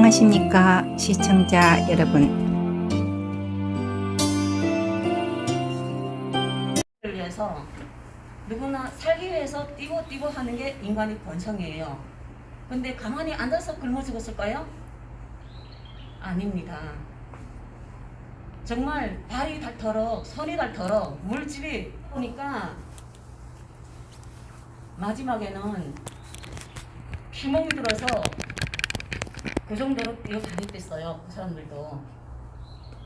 안녕하십니까 시청자 여러분. 위해서 누구나 살기 위해서 뛰고 하는 게 인간의 본성이에요. 근데 가만히 앉아서 굶어 죽었을까요? 아닙니다. 정말 발이 닳도록 손이 닳도록 물집이 오니까 마지막에는 피멍이 들어서 그 정도로 뛰어다녔댔어요. 그 사람들도,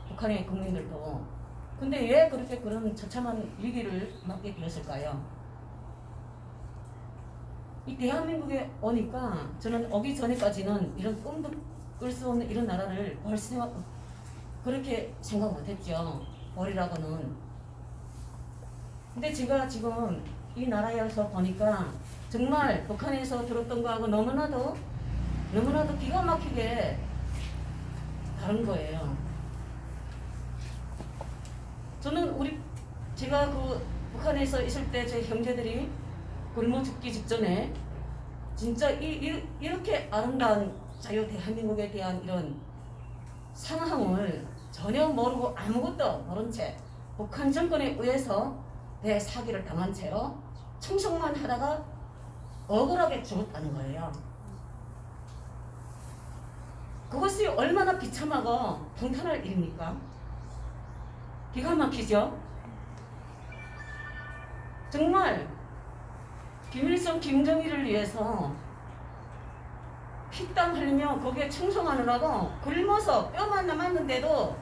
북한의 국민들도. 근데 왜 그렇게 그런 처참한 위기를 맞게 되었을까요? 이 대한민국에 오니까 저는 오기 전에까지는 이런 꿈도 꿀 수 없는 이런 나라를 벌써 그렇게 생각 못했죠. 벌이라고는. 근데 제가 지금 이 나라에서 보니까 정말 북한에서 들었던 거하고 너무나도 기가 막히게 다른 거예요. 저는 제가 그 북한에서 있을 때 제 형제들이 굶어 죽기 직전에 진짜 이렇게 아름다운 자유 대한민국에 대한 이런 상황을 전혀 모르고 아무것도 모른 채 북한 정권에 의해서 대사기를 당한 채로 충성만 하다가 억울하게 죽었다는 거예요. 그것이 얼마나 비참하고 통탄할 일입니까? 기가 막히죠? 정말 김일성, 김정일을 위해서 피땀 흘리며 거기에 충성하느라고 굶어서 뼈만 남았는데도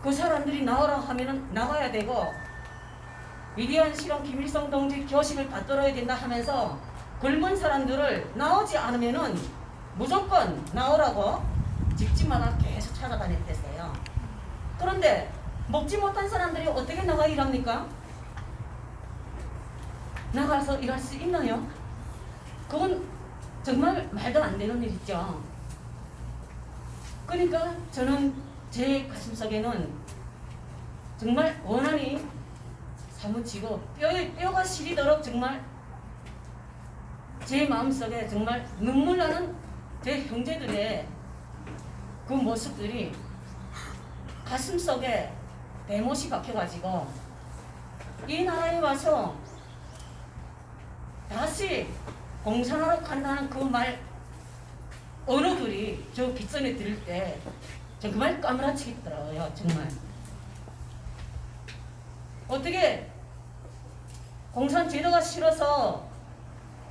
그 사람들이 나오라 하면은 나가야 되고, 위대한 실험 김일성 동지 교식을 받들어야 된다 하면서 굶은 사람들을 나오지 않으면은 무조건 나오라고 집집마다 계속 찾아다녔댔어요. 그런데 먹지 못한 사람들이 어떻게 나가 일합니까? 나가서 일할 수 있나요? 그건 정말 말도 안 되는 일이죠. 그러니까 저는 제 가슴속에는 정말 원한이 사무치고 뼈가 시리도록 정말 제 마음속에 정말 눈물 나는 제 형제들의 그 모습들이 가슴속에 대못이 박혀가지고 이 나라에 와서 다시 공산화로 간다는 그 말 언어들이 저 빗선에 들을 때 정말 까무라치겠더라고요. 정말 어떻게 공산 제도가 싫어서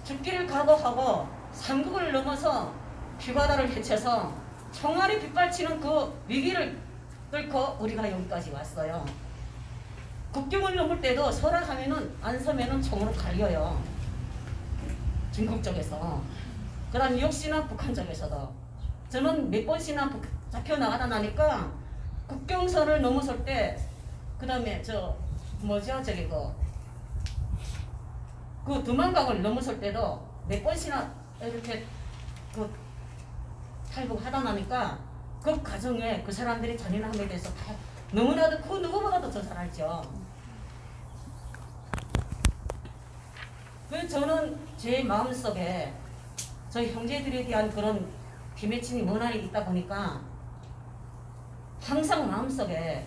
죽기를 각오하고 삼국을 넘어서 휘바다를 헤쳐서 총알이 빗발치는 그 위기를 뚫고 우리가 여기까지 왔어요. 국경을 넘을 때도 서라 하면은 안 서면은 총으로 갈려요. 중국 쪽에서. 그 다음 역시나 북한 쪽에서도. 저는 몇 번씩이나 잡혀 나가다 나니까 국경선을 넘어설 때, 그 다음에 그 두만강을 넘어설 때도 몇 번씩이나 이렇게 탈북하다 나니까 그 과정에 그 사람들이 잔인함에 대해서 다 너무나도 그 누구보다도 더 잘 알죠. 그래서 저는 제 마음속에 저희 형제들에 대한 그런 비맺힌 원한이 있다 보니까 항상 마음속에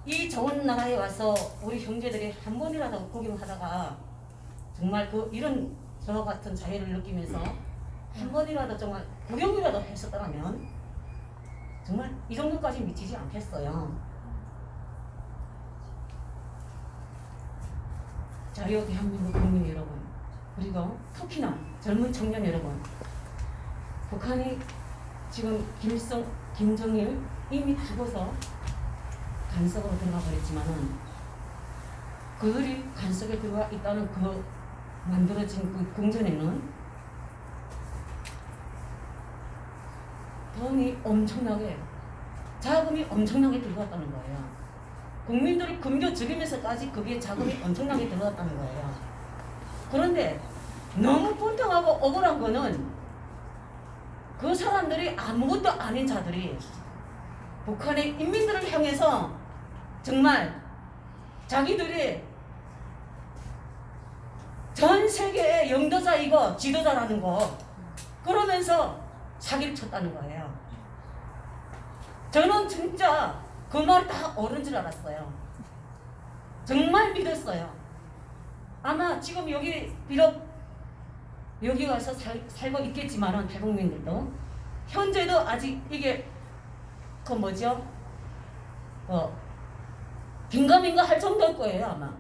이 좋은 나라에 와서 우리 형제들이 한 번이라도 구경하다가 정말 이런 저 같은 자유를 느끼면서 한 번이라도 정말 구경이라도 했었다면 정말 이 정도까지 미치지 않겠어요. 자유 대한민국 국민 여러분, 그리고 특히나 젊은 청년 여러분, 북한이 지금 김일성, 김정일 이미 죽어서 간석으로 들어가 버렸지만은 그들이 간석에 들어가 있다는 그 만들어진 그 궁전에는 돈이 엄청나게, 자금이 엄청나게 들어갔다는 거예요. 국민들을 굶겨 죽이면서까지 거기에 자금이 엄청나게 들어갔다는 거예요. 그런데 너무 분통하고 억울한 거는 그 사람들이 아무것도 아닌 자들이 북한의 인민들을 향해서 정말 자기들이 전 세계의 영도자이고 지도자라는 거 그러면서 사기를 쳤다는 거예요. 저는 진짜 그 말 다 옳은 줄 알았어요. 정말 믿었어요. 아마 지금 여기 비록 여기 와서 살고 있겠지만은 태국민들도 현재도 아직 이게 그 뭐죠? 긴가민가 할 정도일 거예요 아마.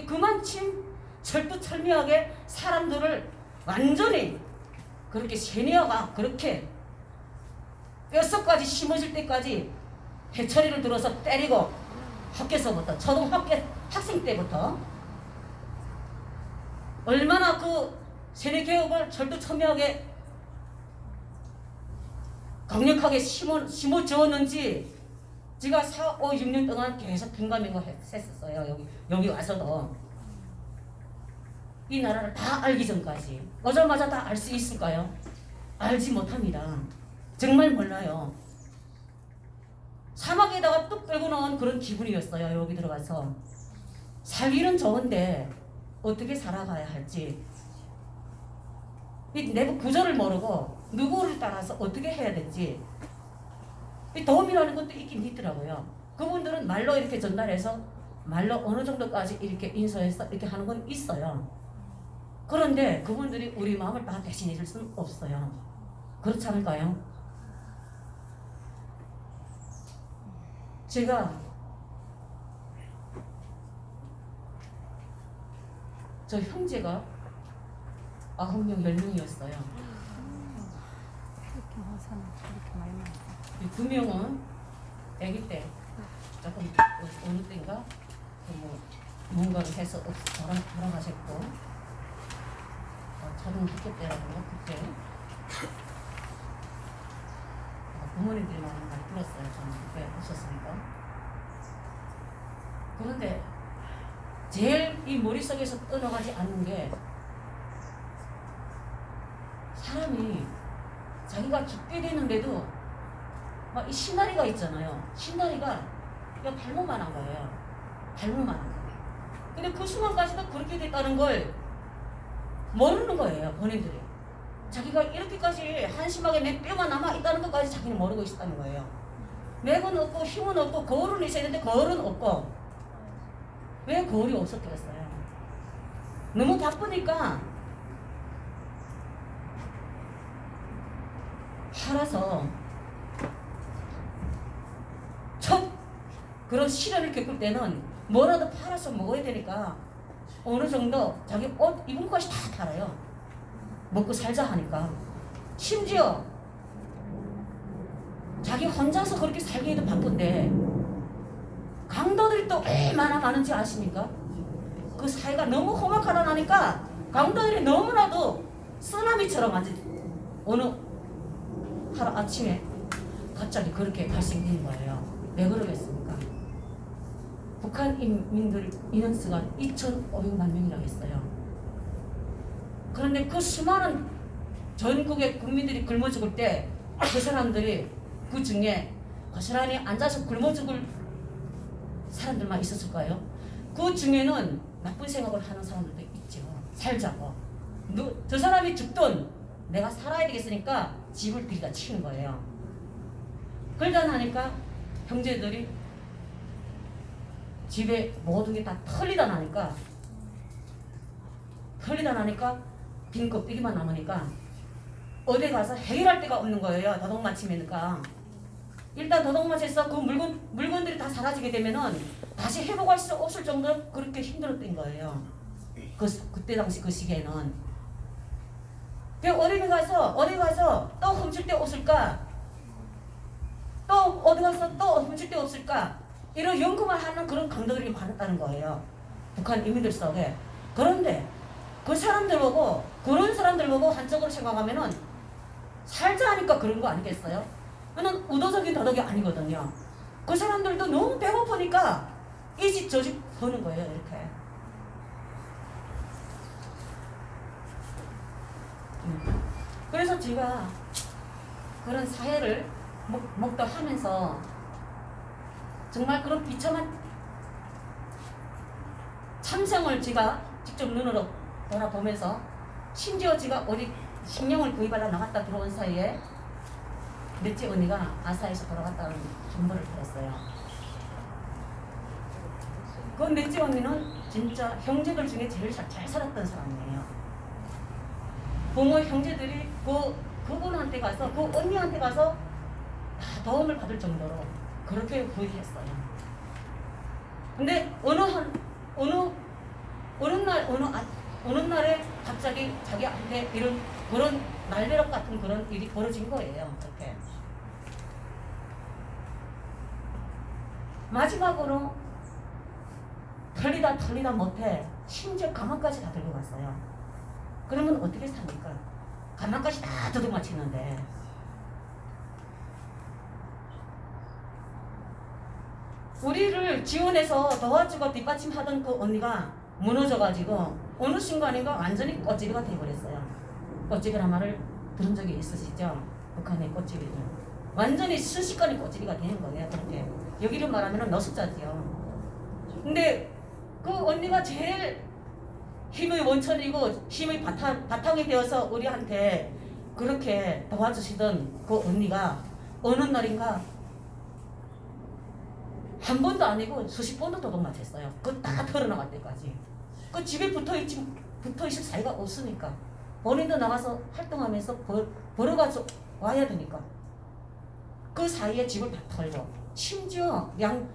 그만큼 철두철미하게 사람들을 완전히 그렇게 세뇌어가 그렇게 뼛속까지 심어질 때까지 해처리를 들어서 때리고 학교에서부터 학생 때부터 얼마나 그 세뇌 교육을 철두철미하게 강력하게 심어 주었는지 제가 4, 5, 6년 동안 계속 긴가민가 했었어요. 여기 와서도 이 나라를 다 알기 전까지 오자마자 다 알 수 있을까요? 알지 못합니다. 정말 몰라요. 사막에다가 뚝 끌고 나온 그런 기분이었어요. 여기 들어가서 살기는 좋은데 어떻게 살아가야 할지 이 내부 구조를 모르고 누구를 따라서 어떻게 해야 될지 이 도움이라는 것도 있긴 있더라고요. 그분들은 말로 이렇게 전달해서 말로 어느 정도까지 이렇게 인서해서 이렇게 하는 건 있어요. 그런데 그분들이 우리 마음을 다 대신해 줄 수는 없어요. 그렇지 않을까요? 제가 저 형제가 9명, 10명이었어요. 그렇게 많은 사람 그렇게 많이 나왔어. 이 2명은 아기 때 조금 어느 때인가 뭔가를 해서 돌아가셨고 초등학교 때라고 그때 부모님들이 많이 들었어요. 저는 그때 없었으니까. 그런데 제일 이 머릿속에서 떠나가지 않는 게 사람이 자기가 죽게 되는데도 막 이 시나리가 있잖아요. 시나리가 그냥 발목만한 거예요. 발목만한 거예요. 근데 그 순간까지도 그렇게 됐다는 걸 모르는 거예요. 본인들이. 자기가 이렇게까지 한심하게 내 뼈만 남아있다는 것까지 자기는 모르고 있었다는 거예요. 맥은 없고 힘은 없고 거울은 있어야 되는데 거울은 없고 왜 거울이 없었겠어요? 너무 바쁘니까 팔아서 첫 그런 시련을 겪을 때는 뭐라도 팔아서 먹어야 되니까 어느 정도 자기 옷 입은 것이 다 팔아요. 먹고 살자 하니까. 심지어 자기 혼자서 그렇게 살기에도 바쁜데 강도들이 또 얼마나 많은지 아십니까? 그 사이가 너무 험악하다 나니까 강도들이 너무나도 쓰나미처럼 아주 어느 하루 아침에 갑자기 그렇게 발생된 거예요. 왜 그러겠습니까? 북한 인민들 인원수가 2,500만 명이라고 했어요. 그런데 그 수많은 전국의 국민들이 굶어 죽을 때 그 사람들이 그 중에 고스란히 앉아서 굶어 죽을 사람들만 있었을까요? 그 중에는 나쁜 생각을 하는 사람들도 있죠. 살자고. 저 사람이 죽든 내가 살아야 되겠으니까 집을 들이다 치는 거예요. 그러다 나니까 형제들이 집에 모든 게 다 털리다 나니까 빈 껍데기만 남으니까 어디 가서 해결할 데가 없는 거예요. 도둑맞히니까. 일단 도둑맞혀서 그 물건들이 다 사라지게 되면은 다시 회복할 수 없을 정도로 그렇게 힘들었던 거예요. 그때 당시 그 시기에는. 어디 가서 또 훔칠 데 없을까? 또 어디 가서 또 훔칠 데 없을까? 이런 연구만 하는 그런 강도들이 많았다는 거예요. 북한 인민들 속에. 그런데 그런 사람들 보고 한쪽으로 생각하면은 살자 하니까 그런 거 아니겠어요? 그는 의도적인 도덕이 아니거든요. 그 사람들도 너무 배고프니까 이 집 저 집 보는 거예요. 이렇게. 그래서 제가 그런 사회를 목도하면서 정말 그런 비참한 참생을 제가 직접 눈으로 돌아보면서 심지어 제가 어디 식량을 구입하러 나갔다 들어온 사이에 넷째 언니가 아사에서 돌아갔다는 정보를 들었어요. 그 넷째 언니는 진짜 형제들 중에 제일 잘 살았던 사람이에요. 부모 형제들이 그분한테 가서 그 언니한테 가서 다 도움을 받을 정도로 그렇게 부유했어요. 근데 어느 날에 갑자기 자기한테 이런 그런 날벼락 같은 그런 일이 벌어진 거예요. 그렇게 마지막으로 털리다 못해 심지어 가마까지 다 들고 갔어요. 그러면 어떻게 삽니까? 가마까지 다 두둑마치는데. 우리를 지원해서 도와주고 뒷받침하던 그 언니가 무너져가지고 어느 순간인가 완전히 꽃집이가 돼버렸어요. 꽃집이란 말을 들은 적이 있으시죠? 북한의 꽃집이 완전히 순식간에 꽃집이가 되는 거예요. 그렇게 여기를 말하면 노숙자지요. 근데 그 언니가 제일 힘의 원천이고 힘의 바탕이 되어서 우리한테 그렇게 도와주시던 그 언니가 어느 날인가 한 번도 아니고 수십 번도 도둑맞았어요. 그거 다 털어나갈 때까지. 그 집에 붙어있을 사이가 없으니까 본인도 나가서 활동하면서 벌어가지고 와야 되니까 그 사이에 집을 다 털고 심지어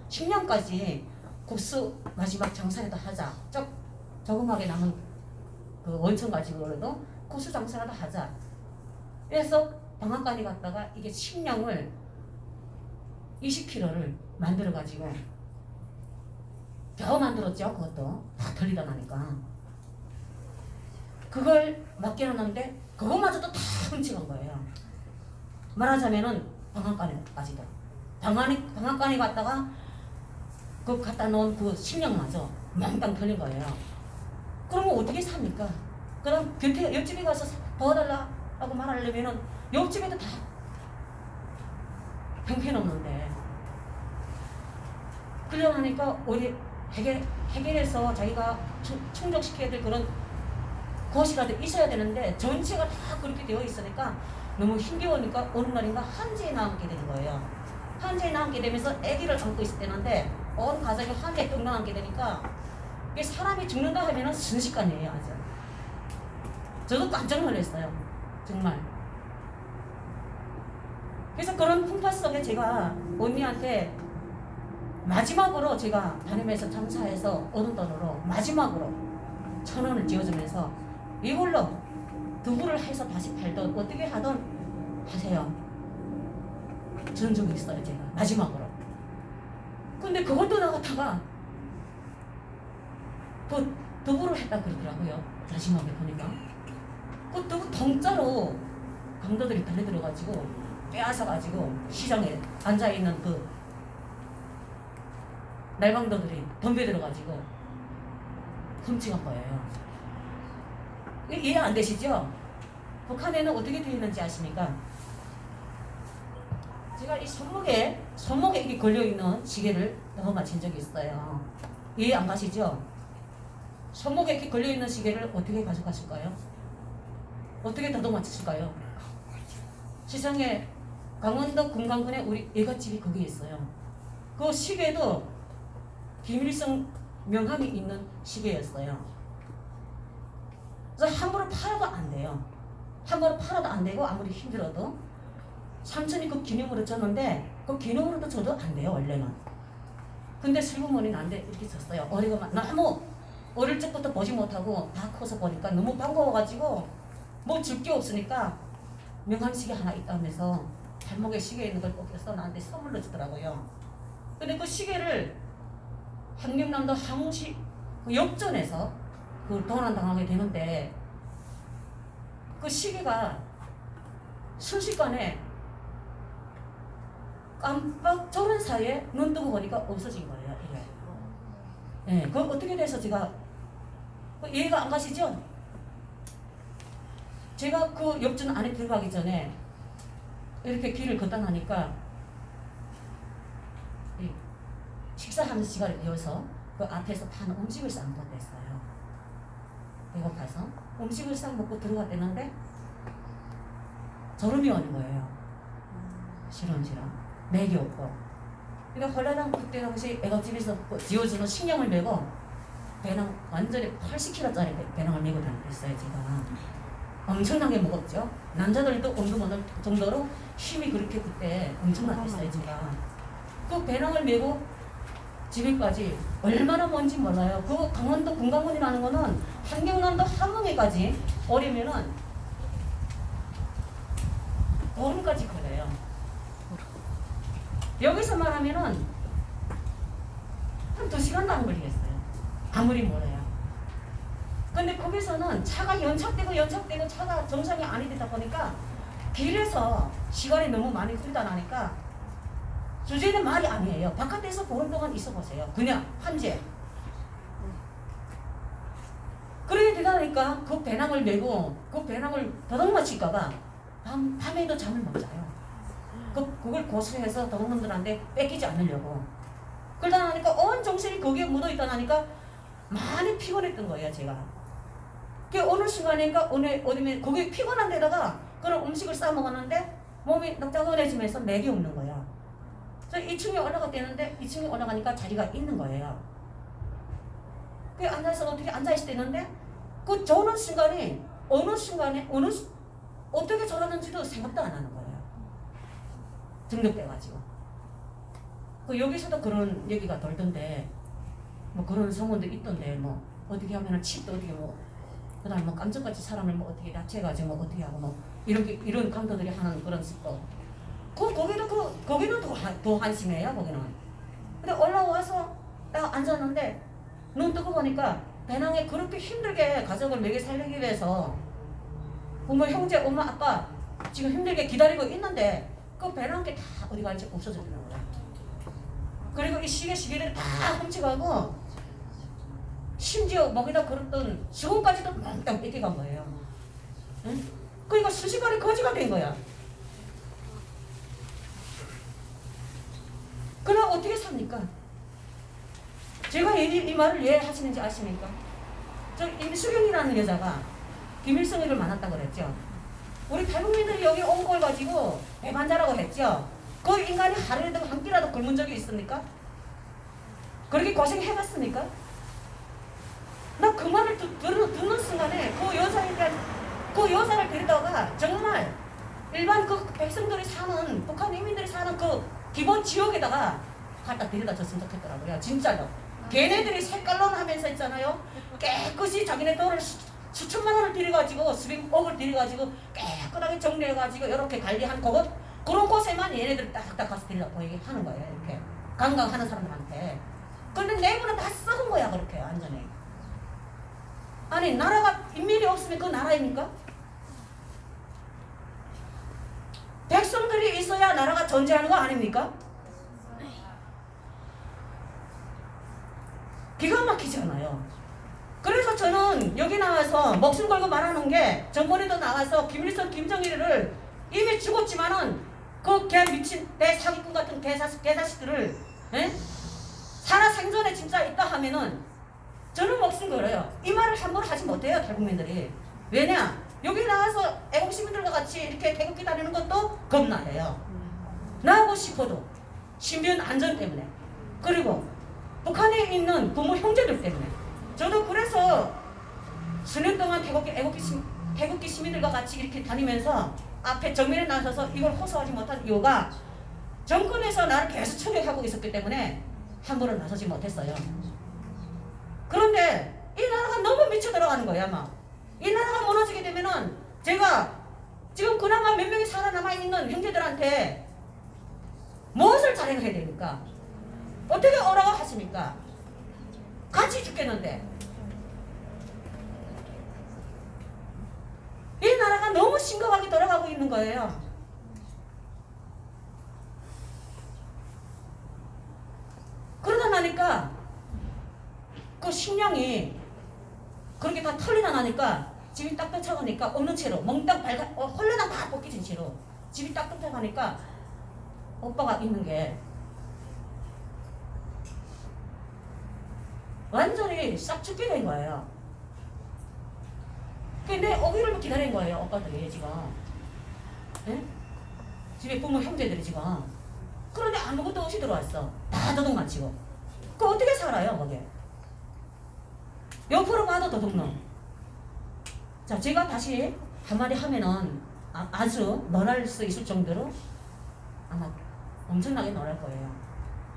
식량까지 국수 마지막 장사라도 하자. 조그맣게 남은 그 원천 가지고라도 국수 장사라도 하자. 그래서 방앗간에 갔다가 이게 식량을 20kg를 만들어가지고 겨우 만들었죠. 그것도 다 털리다 나니까 그걸 맡겨놨는데 그것마저도 다 훔쳐간 거예요. 말하자면은 방앗간에까지도 방앗간에 갔다가 그 갖다 놓은 그 식량마저 몽땅 털린 거예요. 그러면 어떻게 삽니까? 그럼 옆집에 가서 도와달라고 말하려면은 옆집에도 다 형편없는데 그러니까 우리 해결해서 자기가 충족시켜야 될 그런 곳이라도 있어야 되는데 전체가 다 그렇게 되어 있으니까 너무 힘겨우니까 어느 날인가 한지에 나앉게 되는 거예요. 한지에 나앉게 되면서 아기를 안고 있을 때는데 온 가족이 한지에 뚝 나앉게 되니까 이게 사람이 죽는다 하면은 순식간이에요. 아주 저도 깜짝 놀랐어요. 정말. 그래서 그런 풍파 속에 제가 언니한테 마지막으로 제가 다니면서 장사해서 얻은 돈으로 마지막으로 1,000원을 지어주면서 이걸로 두부를 해서 다시 팔던 어떻게 하던 하세요. 저런 적이 있어요. 제가 마지막으로. 근데 그것도 나갔다가 그 두부를 했다 그러더라고요. 마지막에 보니까 그 두부 통짜로 강도들이 달려들어가지고 빼앗아가지고 시장에 앉아있는 그 날강도들이 덤벼들어가지고 훔쳐간 거예요. 이해 안 되시죠? 북한에는 어떻게 되어 있는지 아십니까? 제가 이 손목에 이게 걸려있는 시계를 넣어 맞힌 적이 있어요. 이해 안 가시죠? 손목에 이렇게 걸려있는 시계를 어떻게 가져가실까요? 어떻게 더듬 맞추실까요? 시장에 강원도 금강군에 우리 애갓집이 거기에 있어요. 그 시계도 비밀성 명함이 있는 시계였어요. 그래서 함부로 팔아도 안 돼요. 함부로 팔아도 안 되고 아무리 힘들어도 삼촌이 그 기념으로 줬는데 그 기념으로도 줘도 안 돼요. 원래는. 근데 슬그머니는 안 돼. 이렇게 줬어요. 어리가 너무 어릴 적부터 보지 못하고 다 커서 보니까 너무 반가워가지고 뭐 줄 게 없으니까 명함 시계 하나 있다면서 발목에 시계 있는 걸 꺾여서 나한테 선물로 주더라고요. 근데 그 시계를 한경남도 항시 그 역전에서 그 도난당하게 되는데 그 시계가 순식간에 깜빡 저런 사이에 눈 뜨고 보니까 없어진 거예요. 이게. 네, 그 어떻게 돼서 제가 이해가 안 가시죠? 제가 그 역전 안에 들어가기 전에 이렇게 길을 걷다 나니까 식사하는 시간을 비워서 그 앞에서 파는 음식을 싼 것도 있어요. 배고파서 음식을 싹 먹고 들어갔대는데 졸음이 오는 거예요. 시름시름 맥이 없고. 그러니까 홀라당 그때 당시 애갓집에서 지어주는 식량을 메고 배낭 완전히 80kg짜리 배낭을 메고 다녔어요. 제가 엄청나게 무겁죠. 남자들도 엄두 못할 정도로 힘이 그렇게 그때 엄청나게 있어요. 제가 그 배낭을 메고 집에까지 얼마나 먼지 몰라요. 그 강원도 금강원이라는 거는 한경남도 함흥에까지 오려면은 보름까지 걸려요. 여기서 말하면은 한 2시간도 안 걸리겠어요. 아무리 멀어요. 근데 거기서는 차가 연착되고 차가 정상이 아니 되다 보니까 길에서 시간이 너무 많이 흐르다 나니까 주제는 말이 아니에요. 바깥에서 보름 동안 있어 보세요. 그냥 한재. 그렇게 되다 보니까 그 배낭을 메고 그 배낭을 더덕맞힐까봐 밤에도 잠을 못 자요. 그걸 고수해서 더덕놈들한테 뺏기지 않으려고. 그러다 나니까 온 정신이 거기에 묻어있다 나니까 많이 피곤했던 거예요. 제가. 그 어느 순간인가 어디면 거기 피곤한 데다가 그런 음식을 싸 먹었는데 몸이 넉넉해지면서 맥이 없는 거야. 그래서 2층에 올라갔대는데 2층에 올라가니까 자리가 있는 거예요. 그 앉아서 어떻게 앉아있을 때는데 그 저는 순간에 어떻게 저러는지도 생각도 안 하는 거예요. 등록돼가지고. 그 여기서도 그런 얘기가 돌던데 뭐 그런 소문도 있던데 뭐 어떻게 하면은 칩도 어떻게 뭐 그다음에 뭐 깜짝같이 사람을 뭐 어떻게 납치해가지고 뭐 어떻게 하고 뭐 이런 강도들이 하는 그런 습도. 거기는 더 한심해요. 거기는. 근데 올라와서 딱 앉았는데 눈 뜨고 보니까 배낭에 그렇게 힘들게 가족을 먹여 살리기 위해서 부모, 형제, 엄마, 아빠 지금 힘들게 기다리고 있는데 그 배낭게 다 어디 간지 없어졌더라고요. 그리고 이 시계들이 다 훔쳐가고 심지어 먹이다 걸었던 수건까지도 몽땅 뺏겨간 거예요. 응? 그러니까 순식간에 거지가 된 거야. 그럼 어떻게 삽니까? 제가 이 말을 왜 하시는지 아십니까? 저 임수경이라는 여자가 김일성이를 만났다고 그랬죠. 우리 탈북민들이 여기 온 걸 가지고 배반자라고 했죠. 그 인간이 하루에도 한 끼라도 굶은 적이 있습니까? 그렇게 고생해봤습니까? 나 그 말을 듣는 순간에 그 여자를 데리다가 정말 일반 그 백성들이 사는 북한 인민들이 사는 그 기본 지역에다가 갖다 데려다 줬으면 좋겠더라고요. 진짜로. 걔네들이 색깔론 하면서 있잖아요. 깨끗이 자기네 돈을 수천만 원을 들여가지고 수백억을 들여가지고 깨끗하게 정리해가지고 이렇게 관리한 그런 곳에만 얘네들 딱딱 가서 데려다 보이게 하는 거예요. 이렇게 관광하는 사람들한테. 근데 내부는 다 썩은 거야. 그렇게 완전히. 아니 나라가 인민이 없으면 그 나라입니까? 백성들이 있어야 나라가 존재하는 거 아닙니까? 기가 막히지 않아요. 그래서 저는 여기 나와서 목숨 걸고 말하는 게 전번에도 나와서 김일성, 김정일을 이미 죽었지만은 그 개 미친 내 사기꾼 같은 개자식들을 살아 생전에 진짜 있다 하면은 저는 목숨 걸어요. 이 말을 함부로 하지 못해요. 탈북민들이. 왜냐? 여기 나와서 애국 시민들과 같이 이렇게 태극기 다니는 것도 겁나요. 나오고 싶어도 신변 안전 때문에 그리고 북한에 있는 부모 형제들 때문에 저도 그래서 수년 동안 태극기 시민들과 같이 이렇게 다니면서 앞에 정면에 나서서 이걸 호소하지 못한 이유가 정권에서 나를 계속 추격하고 있었기 때문에 함부로 나서지 못했어요. 그런데 이 나라가 너무 미쳐 들어가는 거야. 막. 이 나라가 무너지게 되면은 제가 지금 그나마 몇 명이 살아남아있는 형제들한테 무엇을 자랑해야 됩니까? 어떻게 오라고 하십니까? 같이 죽겠는데. 이 나라가 너무 심각하게 돌아가고 있는 거예요. 그러다 나니까 그 식량이 그렇게 다 털리다 나니까 집이 딱 쫓아가니까 없는 채로 멍땅 홀레당 다 벗겨진 채로 집이 딱 쫓아가니까 오빠가 있는 게 완전히 싹 죽게 된 거예요. 근데 오기를 기다린 거예요. 오빠들이 지금. 예? 집에 부모 형제들이 지금. 그런데 아무것도 없이 들어왔어. 다 도둑만 치고. 그 어떻게 살아요 거기에? 옆으로 봐도 도둑놈. 자, 제가 다시 한마디 하면은 아주 놀랄 수 있을 정도로 아마 엄청나게 놀랄 거예요.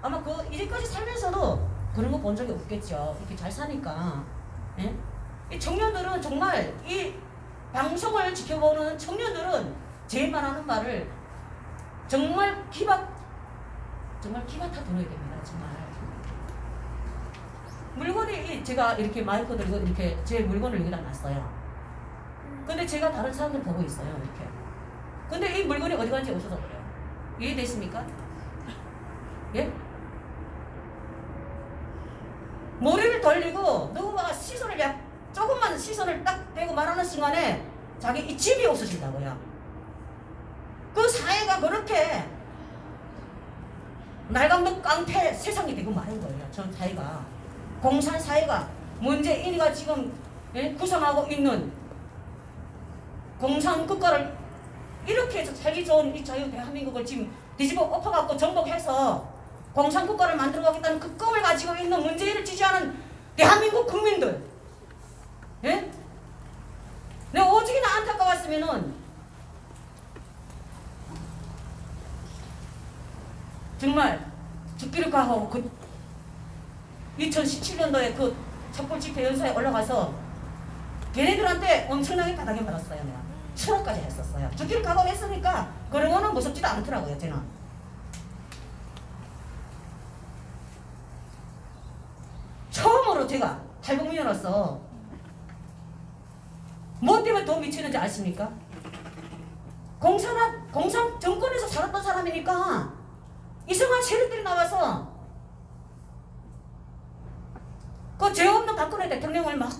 아마 그 이제까지 살면서도 그런 거 본 적이 없겠죠. 이렇게 잘 사니까. 예? 이 청년들은 정말 이 방송을 지켜보는 청년들은 제일 말하는 말을 정말 기밭 다 들어야 됩니다. 정말. 물건이 제가 이렇게 마이크 들고 이렇게 제 물건을 여기다 놨어요. 근데 제가 다른 사람들 보고 있어요. 이렇게. 근데 이 물건이 어디 간지 없어서 그래요. 이해되십니까? 예? 머리를 돌리고 누군가가 시선을 조금만 시선을 딱 대고 말하는 순간에 자기 이 집이 없어진다고요. 그 사회가 그렇게 날강도 깡패 세상이 되고 마는 거예요. 전 사회가. 공산 사회가 문재인이가 지금 구성하고 있는 공산 국가를 이렇게 해서 살기 좋은 이 자유 대한민국을 지금 뒤집어 엎어갖고 정복해서 공산 국가를 만들어가겠다는 그 꿈을 가지고 있는 문재인을 지지하는 대한민국 국민들. 예? 내가 오직이나 안타까웠으면은 정말 죽기를 각오하고 그 2017년도에 그 촛불 집회 연사에 올라가서 걔네들한테 엄청나게 바닥에 받았어요. 내가 추락까지 했었어요. 죽기를 각오했으니까 그런 거는 무섭지도 않더라고요. 저는. 처음으로 제가 탈북민으로서 뭐 때문에 더 미치는지 아십니까? 공산 정권에서 살았던 사람이니까 이상한 세력들이 나와서 그 죄 없는 박근혜 대통령을 막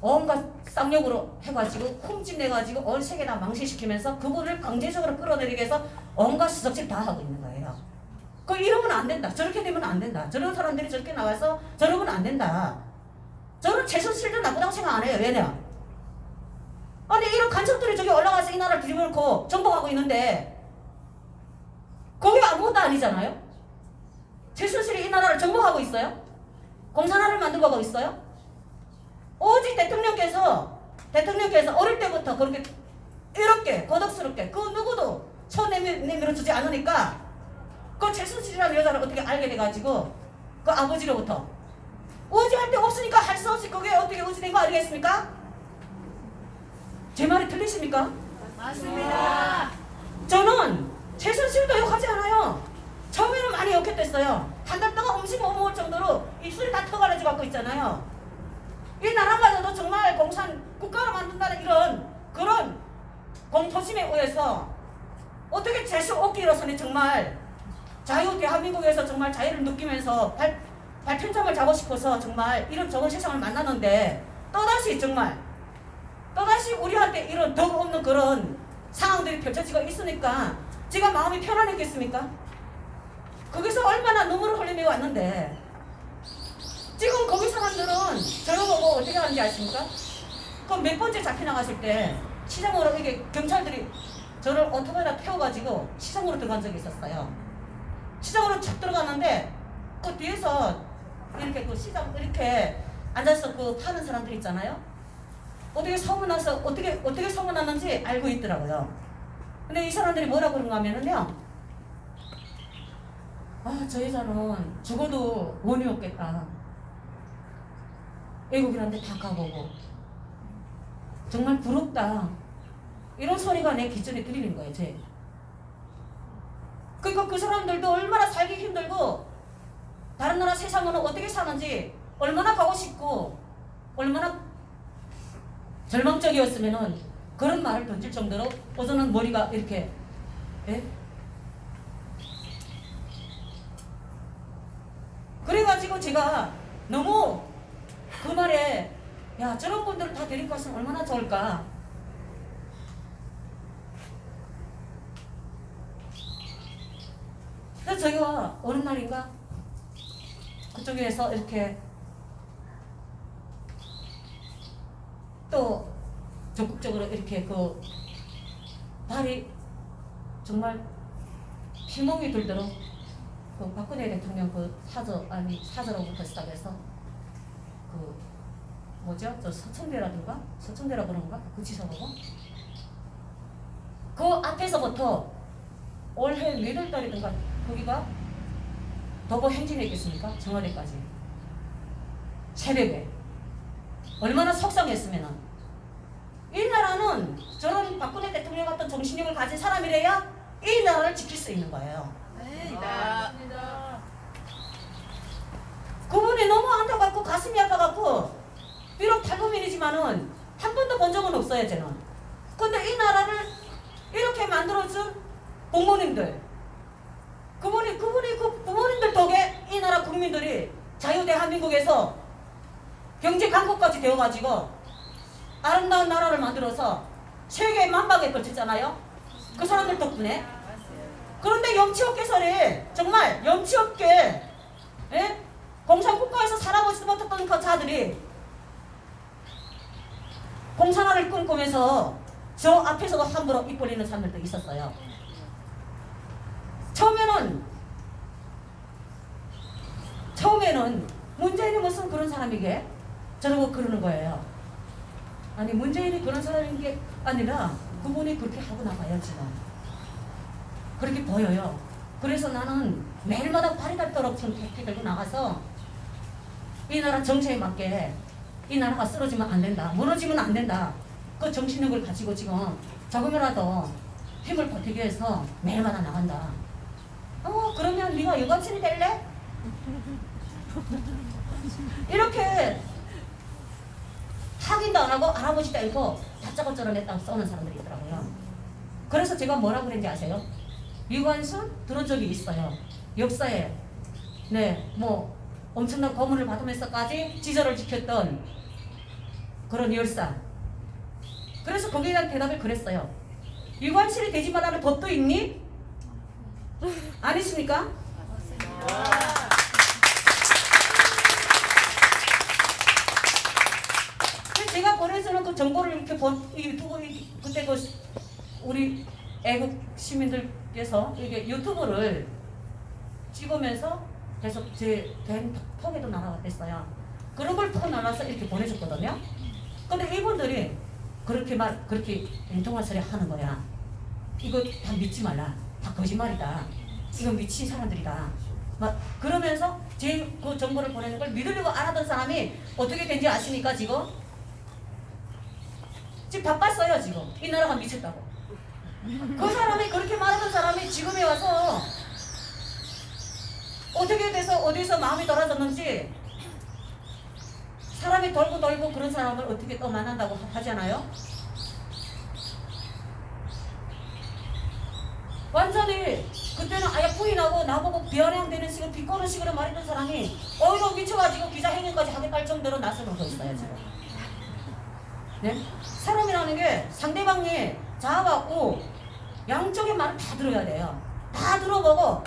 온갖 쌍욕으로 해가지고 흠집내가지고 온 세계 다 망신시키면서 그분을 강제적으로 끌어내리기 위해서 온갖 수석질 다 하고 있는 거예요. 그 이러면 안 된다. 저렇게 되면 안 된다. 저런 사람들이 저렇게 나와서 저러면 안 된다. 저는 최순실도 나쁘다고 생각 안 해요. 왜냐? 아니 이런 간첩들이 저기 올라가서 이 나라를 뒤집어 놓고 정복하고 있는데 그게 아무것도 아니잖아요. 최순실이 이 나라를 정복하고 있어요? 공산화를 만들고 가고 있어요? 오직 대통령께서 어릴 때부터 그렇게 이렇게 고독스럽게 그 누구도 손 내밀어 주지 않으니까 그 최순실이라는 여자를 어떻게 알게 돼가지고 그 아버지로부터 의지할 데 없으니까 할 수 없이 그게 어떻게 의지된 거 아니겠습니까? 제 말이 틀리십니까? 맞습니다. 저는 최순실도 욕하지 않아요. 처음에는 많이 욕했댔어요. 한 달 동안 음식 못 먹을 정도로 입술이 다 터가라져 갖고 있잖아요. 이 나라마저도 정말 공산 국가를 만든다는 이런 그런 공포심에 의해서 어떻게 재수 없게 일어서니 정말 자유 대한민국에서 정말 자유를 느끼면서 발편점을 잡고 싶어서 정말 이런 좋은 세상을 만났는데 또다시 우리한테 이런 덕 없는 그런 상황들이 펼쳐지고 있으니까 제가 마음이 편안했겠습니까? 거기서 얼마나 눈물을 흘리며 왔는데 지금 거기 사람들은 저를 보고 어떻게 하는지 아십니까? 그 몇 번째 잡혀나갔을 때 시장으로 이게 경찰들이 저를 오토바이에다 태워가지고 시장으로 들어간 적이 있었어요. 시장으로 착 들어갔는데 그 뒤에서 이렇게 그 시장 이렇게 앉아서 그 파는 사람들 있잖아요. 어떻게 소문나서 어떻게 소문났는지 알고 있더라고요. 근데 이 사람들이 뭐라고 그런가 하면은요. 저 여자는 죽어도 원이 없겠다. 외국이란데 다 가보고 정말 부럽다. 이런 소리가 내 귀전에 들리는 거예요. 제. 그러니까 그 사람들도 얼마나 살기 힘들고 다른 나라 세상은 어떻게 사는지 얼마나 가고 싶고 얼마나 절망적이었으면은 그런 말을 던질 정도로 저는 머리가 이렇게 그래가지고 제가 너무 그 말에 야 저런 분들을 다 데리고 왔으면 얼마나 좋을까. 그래서 제가 어느 날인가 그쪽에서 이렇게 또 적극적으로 이렇게 그 발이 정말 피멍이 들도록 그 박근혜 대통령 그 사저로부터 시작해서 그 뭐죠? 저 서청대라 그런가? 그 지사하고 그 앞에서부터 올해 몇월 달이든가 거기가 도보 행진에 있겠습니까? 청와대까지 새벽에 얼마나 속상했으면은 이 나라는 저런 박근혜 대통령 같은 정신력을 가진 사람이래야 이 나라를 지킬 수 있는 거예요. 네. 그분이 너무 안타깝고 가슴이 아파갖고 비록 탈북민이지만은 한 번도 본 적은 없어요 저는. 근데 이 나라를 이렇게 만들어준 부모님들 그분이 그 부모님들 덕에 이 나라 국민들이 자유대한민국에서 경제 강국까지 되어가지고 아름다운 나라를 만들어서 세계 만방에 걸쳤잖아요. 그 사람들 덕분에. 그런데 염치 없게서리 정말 염치 없게 예? 공산국가에서 살아보지도 못했던 그 자들이 공산화를 꿈꾸면서 저 앞에서도 함부로 입 벌리는 사람들도 있었어요. 처음에는 문재인이 무슨 그런 사람이게 저러고 그러는 거예요. 아니 문재인이 그런 사람인 게 아니라 그분이 그렇게 하고 나가요 지금. 그렇게 보여요. 그래서 나는 매일마다 발이 닳도록 지금 택배 들고 나가서 이 나라 정체에 맞게 이 나라가 쓰러지면 안 된다. 무너지면 안 된다. 그 정신력을 가지고 지금 조금이라도 힘을 보태기 위해서 매일마다 나간다. 그러면 네가 유관순이 될래? 이렇게 확인도 안 하고 알아보지도 않고 다짜고짜로 냈다고 써는 사람들이 있더라고요. 그래서 제가 뭐라고 그랬는지 아세요? 유관순 들은 적이 있어요. 역사에 뭐 엄청난 고문을 받으면서까지 지저를 지켰던 그런 열사. 그래서 거기에 대한 대답을 그랬어요. 유관순이 되지 말라는 법도 있니? 아니십니까? 제가 보내주는 그 정보를 이렇게 유튜브 그때 그 우리 애국 시민들께서 이게 유튜브를 찍으면서 계속 제 톡에도 날아갔댔어요. 그런 걸 톡 날아서 이렇게 보내줬거든요. 근데 이분들이 그렇게 인통한 소리 하는 거야. 이거 다 믿지 말라. 다 거짓말이다. 이거 미친 사람들이다. 막 그러면서 제 그 정보를 보내는 걸 믿으려고 안 하던 사람이 어떻게 된지 아십니까 지금? 지금 바빴어요 지금. 이 나라가 미쳤다고. 그 사람이 그렇게 말하던 사람이 지금에 와서 어떻게 돼서 어디서 마음이 돌아졌는지 사람이 돌고 그런 사람을 어떻게 또 만난다고 하잖아요. 완전히 그때는 아예 부인하고 나보고 비아냥되는 식으로 비꼬는 식으로 말했던 사람이 이거 미쳐가지고 기자회견까지 하게 할 정도로 나서는 거 있어요 지금. 네? 사람이라는 게 상대방의 자아가 우 양쪽의 말을 다 들어야 돼요. 다 들어보고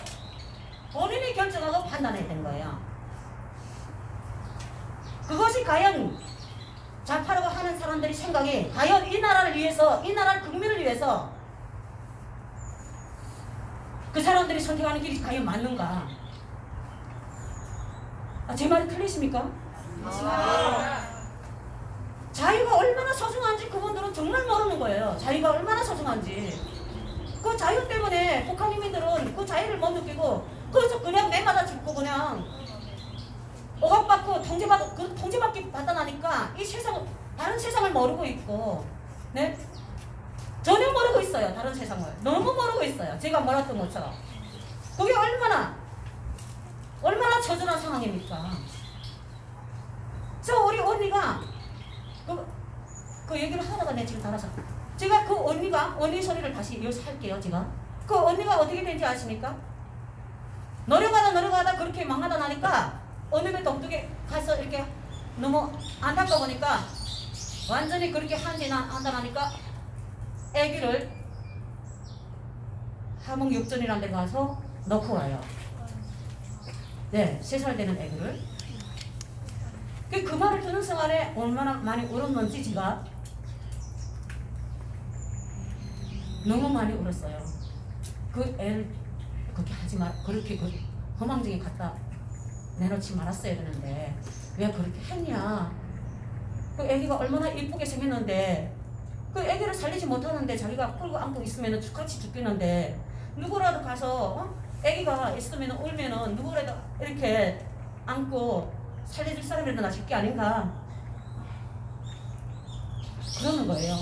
본인이 결정하고 판단해야 되는 거예요. 그것이 과연 좌파라고 하는 사람들이 생각이 과연 이 나라를 위해서 이 나라를 국민을 위해서 그 사람들이 선택하는 길이 과연 맞는가? 제 말이 틀리십니까? 자유가 얼마나 소중한지 그분들은 정말 모르는 거예요. 자유가 얼마나 소중한지. 그 자유 때문에 북한 인민들은 그 자유를 못 느끼고 그래서 그냥 매마다 죽고 그냥 억압받고 통제받기 받다 나니까 이 세상 다른 세상을 모르고 있고 네? 전혀 모르고 있어요. 다른 세상을 너무 모르고 있어요. 제가 말했던 것처럼 그게 얼마나 처절한 상황입니까? 저 우리 언니가 그 얘기를 하다가 내 지금 달아서 제가 그 언니 소리를 다시 여기서 할게요. 제가 그 언니가 어떻게 된지 아십니까? 노력하다 그렇게 망하다 나니까 어느 배 독특에 가서 이렇게 너무 안타까 보니까 완전히 그렇게 한다 나니까 아기를 함흥육전이라는 데 가서 넣고 와요. 네, 3살 되는 아기를. 그 말을 듣는 순간에 얼마나 많이 울었는지 제가 너무 많이 울었어요. 그 애를 그렇게 하지 말, 그렇게 그 허망지게 갖다 내놓지 말았어야 되는데 왜 그렇게 했냐. 그 애기가 얼마나 이쁘게 생겼는데 그 애기를 살리지 못하는데 자기가 끌고 안고 있으면 같이 죽겠는데 누구라도 가서 애기가 있으면 울면은 누구라도 이렇게 안고 살려줄 사람이라도 나실 게 아닌가 그러는 거예요.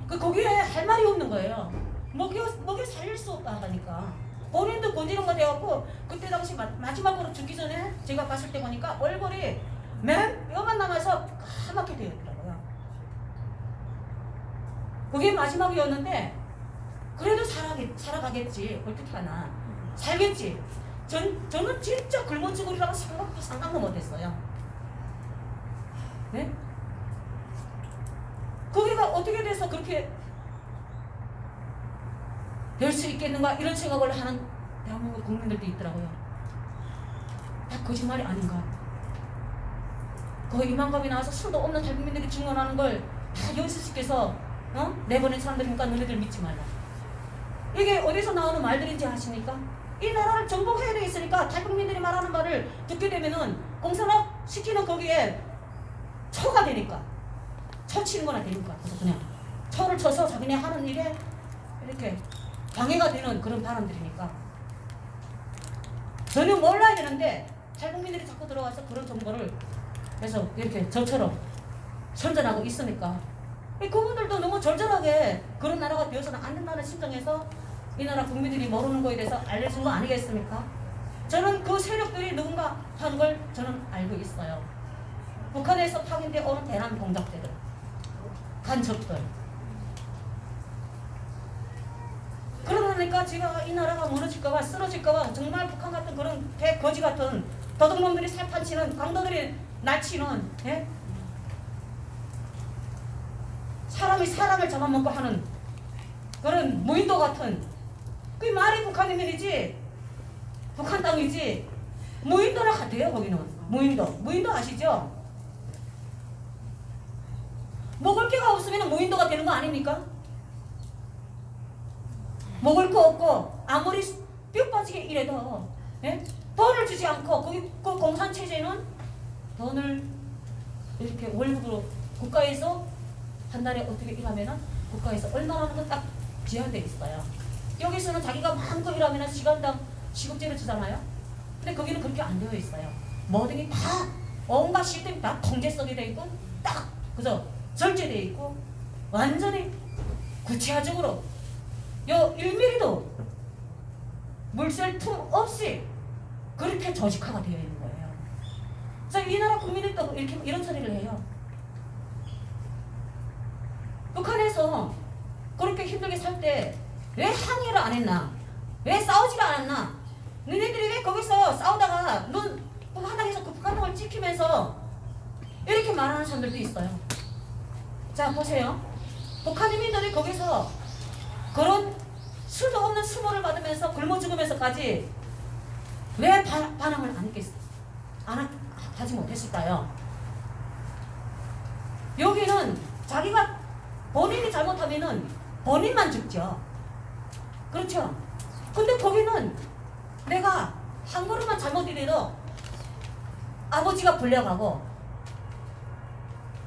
거기에 할 말이 없는 거예요. 먹여 살릴 수 없다 하니까 본인도 곤지른가 돼갖고 그때 당시 마지막으로 죽기 전에 제가 봤을 때 보니까 얼굴이 맨 뼈만 남아서 까맣게 되어 있더라고요. 그게 마지막이었는데 그래도 살아가겠지. 어떻게 하나 살겠지. 저는 진짜 굶어 죽으리라고 상상도 못했어요. 네? 거기가 어떻게 돼서 그렇게 될 수 있겠는가 이런 생각을 하는 대한민국 국민들도 있더라고요. 다 거짓말이 아닌가. 그 이만갑이 나와서 술도 없는 탈북민들이 증언하는 걸 다 연수시켜서 내보낸 사람들이니까 너네들 믿지 말라. 이게 어디서 나오는 말들인지 아십니까? 이 나라를 정복해야 돼 있으니까 탈북민들이 말하는 말을 듣게 되면은 공산화 시키는 거기에 초가 되니까 초 치는 거나 되니까 그래서 그냥 초를 쳐서 자기네 하는 일에 이렇게 방해가 되는 그런 바람들이니까 전혀 몰라야 되는데 탈북민들이 자꾸 들어와서 그런 정보를 해서 이렇게 저처럼 선전하고 있으니까 그분들도 너무 절절하게 그런 나라가 되어서는 안 된다는 심정에서 이 나라 국민들이 모르는 거에 대해서 알려준 거 아니겠습니까? 저는 그 세력들이 누군가 하는 걸 저는 알고 있어요. 북한에서 파견돼 오는 대남 공작대들, 간첩들. 그러다 보니까 제가 이 나라가 무너질까봐 쓰러질까봐 정말 북한 같은 그런 개거지 같은 도둑놈들이 살판치는 강도들이 날치는 사람이 사람을 잡아먹고 하는 그런 무인도 같은 그 말이 북한이면이지 북한 땅이지 무인도나 같아요. 거기는 무인도 아시죠? 먹을 게가 없으면 무인도가 되는 거 아닙니까? 먹을 거 없고 아무리 뼈 빠지게 일해도 돈을 주지 않고 거기 그 공산체제는 돈을 이렇게 월급으로 국가에서 한 달에 어떻게 일하면은 국가에서 얼마나 하는 건 딱 제한되어 있어요. 여기서는 자기가 마음껏 일하면 시간당 시급제를 주잖아요. 근데 거기는 그렇게 안 되어 있어요. 뭐든지 다 온갖 시스템이 다 통제성이 되어 있고 딱 그죠? 절제되어 있고 완전히 구체화적으로 요 1mm도 물샐 틈 없이 그렇게 조직화가 되어 있는 거예요. 그래서 이 나라 국민들도 이렇게 이런 소리를 해요. 북한에서 그렇게 힘들게 살 때 왜 항의를 안 했나? 왜 싸우지를 않았나? 너네들이 왜 거기서 싸우다가 눈 바닥에서 그 북한을 찍히면서 이렇게 말하는 사람들도 있어요. 자 보세요. 북한 인민들이 거기서 그런 수도 없는 수모를 받으면서 굶어 죽으면서까지 왜 반항을 하지 못했을까요? 여기는 자기가 본인이 잘못하면은 본인만 죽죠. 그렇죠? 근데 거기는 내가 한 걸음만 잘못이라도 아버지가 불려가고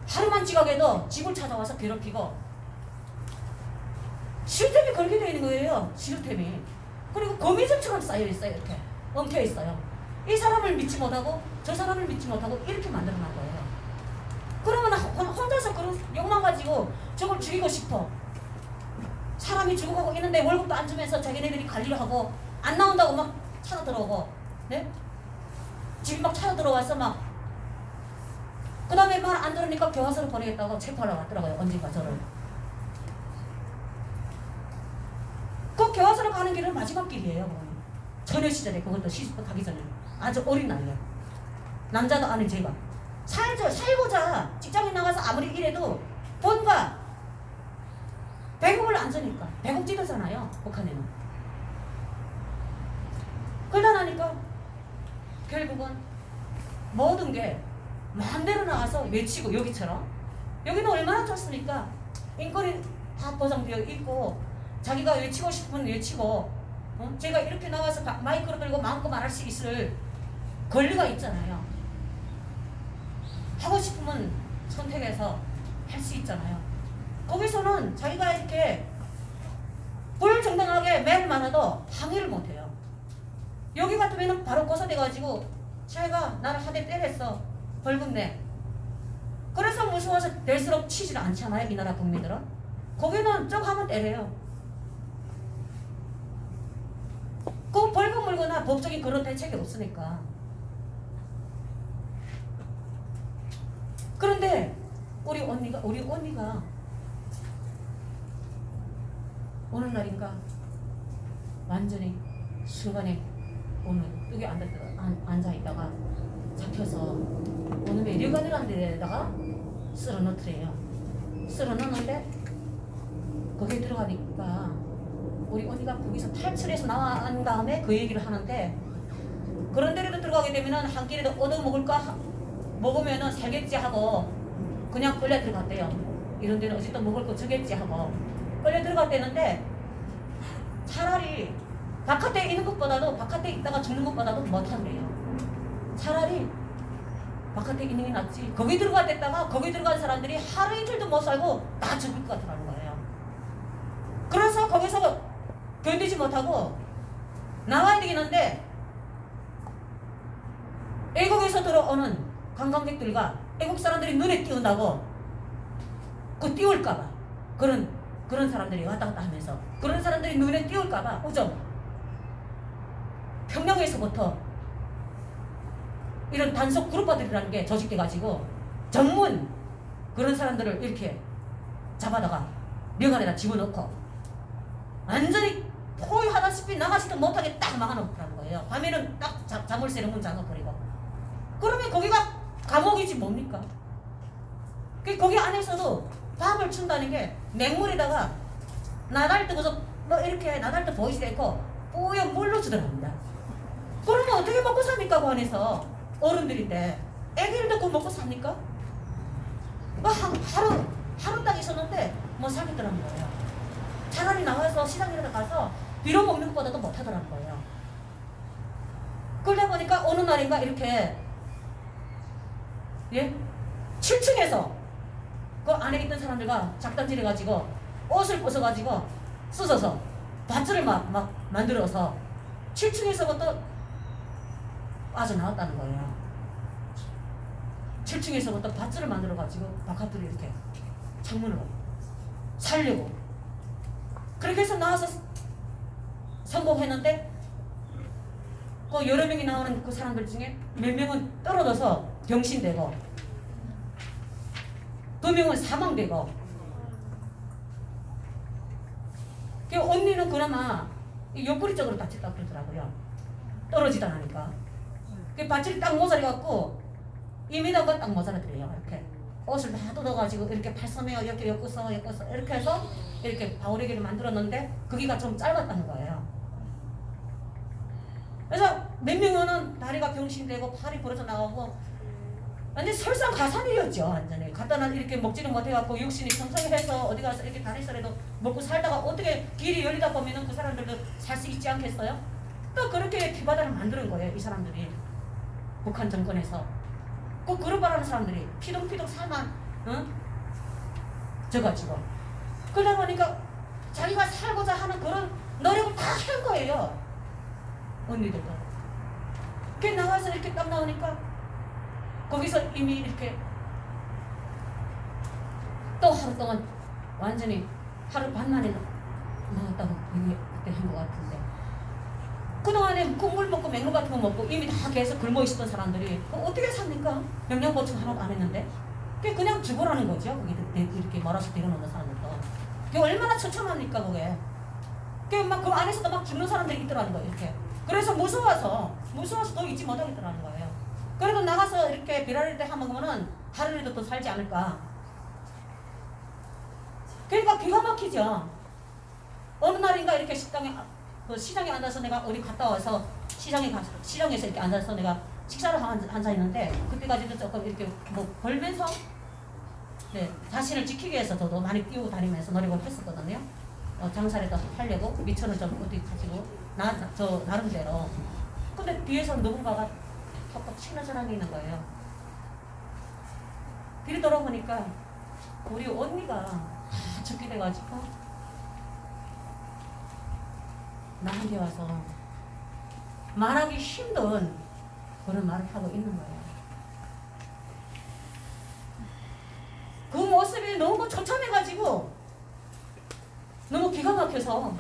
하루만 지각해도 집을 찾아와서 괴롭히고 시스템이 그렇게 되어 있는 거예요. 시스템이. 그리고 거미줄처럼 쌓여있어요. 이렇게 엉켜있어요. 이 사람을 믿지 못하고 저 사람을 믿지 못하고 이렇게 만들어놓은 거예요. 그러면 혼자서 그런 욕만 가지고 저걸 죽이고 싶어. 사람이 죽어가고 있는데 월급도 안 주면서 자기네들이 관리를 하고 안 나온다고 막 찾아 들어오고 집이 막 찾아 들어와서 막 그 다음에 말 안 들으니까 교화소로 보내겠다고 체포하러 왔더라고요. 언젠가 저를. 그 교화소로 가는 길은 마지막 길이에요. 처녀 시절에 그것도 시집 가기 전에 아주 어린 나이에 남자도 아닌 제가 살고자 직장에 나가서 아무리 일해도 본가 배급을 안 주니까 배급지도잖아요. 북한에는. 그러다 나니까 결국은 모든 게 마음대로 나와서 외치고 여기처럼 여기는 얼마나 좋습니까? 인권이 다 보장되어 있고 자기가 외치고 싶으면 외치고 제가 이렇게 나와서 마이크를 들고 마음껏 말할 수 있을 권리가 있잖아요. 하고 싶으면 선택해서 할 수 있잖아요. 거기서는 자기가 이렇게 불정당하게 매일만 해도 항의를 못해요. 여기 같으면 바로 고소돼가지고 자기가 나를 한 대 때렸어. 벌금 내. 그래서 무서워서 될수록 치질 않잖아요. 이 나라 국민들은. 거기는 쩍 하면 때려요. 그 벌금 물거나 법적인 그런 대책이 없으니까. 그런데 우리 언니가 어느 날인가 완전히 순간에 오늘 여기 앉아있다가 잡혀서 어느 외려관이라는 데다가 쓸어 넣더래요. 쓸어 넣는데 거기에 들어가니까 우리 언니가 거기서 탈출해서 나온 다음에 그 얘기를 하는데 그런 데라도 들어가게 되면은 한 끼라도 얻어먹을까 먹으면은 살겠지 하고 그냥 끌려 들어갔대요. 이런 데는 어쨌든 먹을 거 주겠지 하고 끌려 들어갔대는데 차라리 바깥에 있는 것보다도 바깥에 있다가 죽는 것보다도 못한대요. 차라리 바깥에 있는 게 낫지. 거기 들어갔다가 거기 들어간 사람들이 하루 이틀도 못 살고 다 죽을 것 같더라는 거예요. 그래서 거기서 견디지 못하고 나와야 되긴 한데 애국에서 들어오는 관광객들과 애국 사람들이 눈에 띄운다고 그 띄울까봐 그런 사람들이 왔다 갔다 하면서 그런 사람들이 눈에 띄울까봐 우정 평양에서부터 이런 단속 그룹파들이라는 게 조직돼가지고 전문 그런 사람들을 이렇게 잡아다가 명 안에다 집어넣고 완전히 포위하다시피 나가지도 못하게 딱 막아놓더라는 거예요. 밤에는 딱 자물쇠를 문 잠가버리고. 그러면 거기가 감옥이지 뭡니까? 거기 안에서도 밥을 준다는 게 맹물에다가 나달 뜨고서 뭐 이렇게 나달 뜨 보이지 않고 뿌연 물로 주더랍니다. 그러면 어떻게 먹고 삽니까? 그 안에서 어른들인데 애기들도 그거 먹고 삽니까? 뭐 하루 딱 있었는데 뭐 사겠더라는 거예요. 차라리 나와서 시장이라도 가서 비료 먹는 것보다도 못하더라는 거예요. 그러다 보니까 어느 날인가 이렇게 7층에서 그 안에 있던 사람들과 작단질 해가지고 옷을 벗어가지고 씻어서 밧줄을 막 만들어서 7층에서부터 빠져나왔다는 거예요. 7층에서부터 밧줄을 만들어가지고 바깥으로 이렇게 창문으로 살려고 그렇게 해서 나와서 성공했는데 그 여러 명이 나오는 그 사람들 중에 몇 명은 떨어져서 병신되고 2명은 사망되고 그 언니는 그나마 옆구리 쪽으로 다쳤다고 그러더라고요. 떨어지다 나니까 그 밧줄이 딱 모자라갖고 2m가 딱 모자라더래요. 이렇게 옷을 다 뜯어가지고 이렇게 팔섬에 이렇게 엮어서 이렇게 해서 이렇게 바우레기를 만들었는데 거기가 좀 짧았다는 거예요. 그래서 몇 명은 다리가 병신되고 팔이 부러져 나가고 완전 설상가산이었죠. 완전히 갖다나 이렇게 먹지를 못해갖고 육신이 성성해서 어디 가서 이렇게 다리살에도 먹고 살다가 어떻게 길이 열리다 보면은 그 사람들도 살 수 있지 않겠어요? 또 그렇게 피바다를 만드는 거예요. 이 사람들이 북한 정권에서 그 그룹하는 사람들이 피동피동 살만 져가지고 그러다 보니까 자기가 살고자 하는 그런 노력을 다 한 거예요. 언니들도 그게 나와서 이렇게 딱 나오니까 거기서 이미 이렇게 또 하루 동안 완전히 하루 반 만에 나왔다고 얘기 그때 한 것 같은데 그동안에 국물 먹고 맹물 같은 거 먹고 이미 다 계속 굶어 있었던 사람들이 어떻게 삽니까? 영양보충 하나도 안 했는데 그게 그냥 죽으라는 거죠. 거기 이렇게 말아서 데려놓는 사람들도 그게 얼마나 처참합니까 그게. 그게 막 그 안에서도 막 죽는 사람들이 있더라는 거예요. 이렇게 그래서 무서워서 더 있지 못하겠더라는 거예요. 그래도 나가서 이렇게 비라릴 때 하면은 하루라도 더 살지 않을까. 그러니까 기가 막히죠. 어느 날인가 이렇게 시장에 앉아서 내가 어디 갔다 와서 시장에서 이렇게 앉아서 내가 식사를 앉아 있는데 그때까지도 조금 이렇게 뭐 벌면서 네, 자신을 지키기 위해서 저도 많이 뛰고 다니면서 노력을 했었거든요. 장사라도 하려고 미천을 좀 어디 가지고 저 나름대로. 근데 뒤에서 누군가가 톡톡 치는 사람이 있는 거예요. 뒤로 돌아보니까 우리 언니가 죽게 돼가지고 나한테 와서 말하기 힘든 그런 말을 하고 있는 거예요. 그 모습이 너무 처참해가지고 너무 기가 막혀서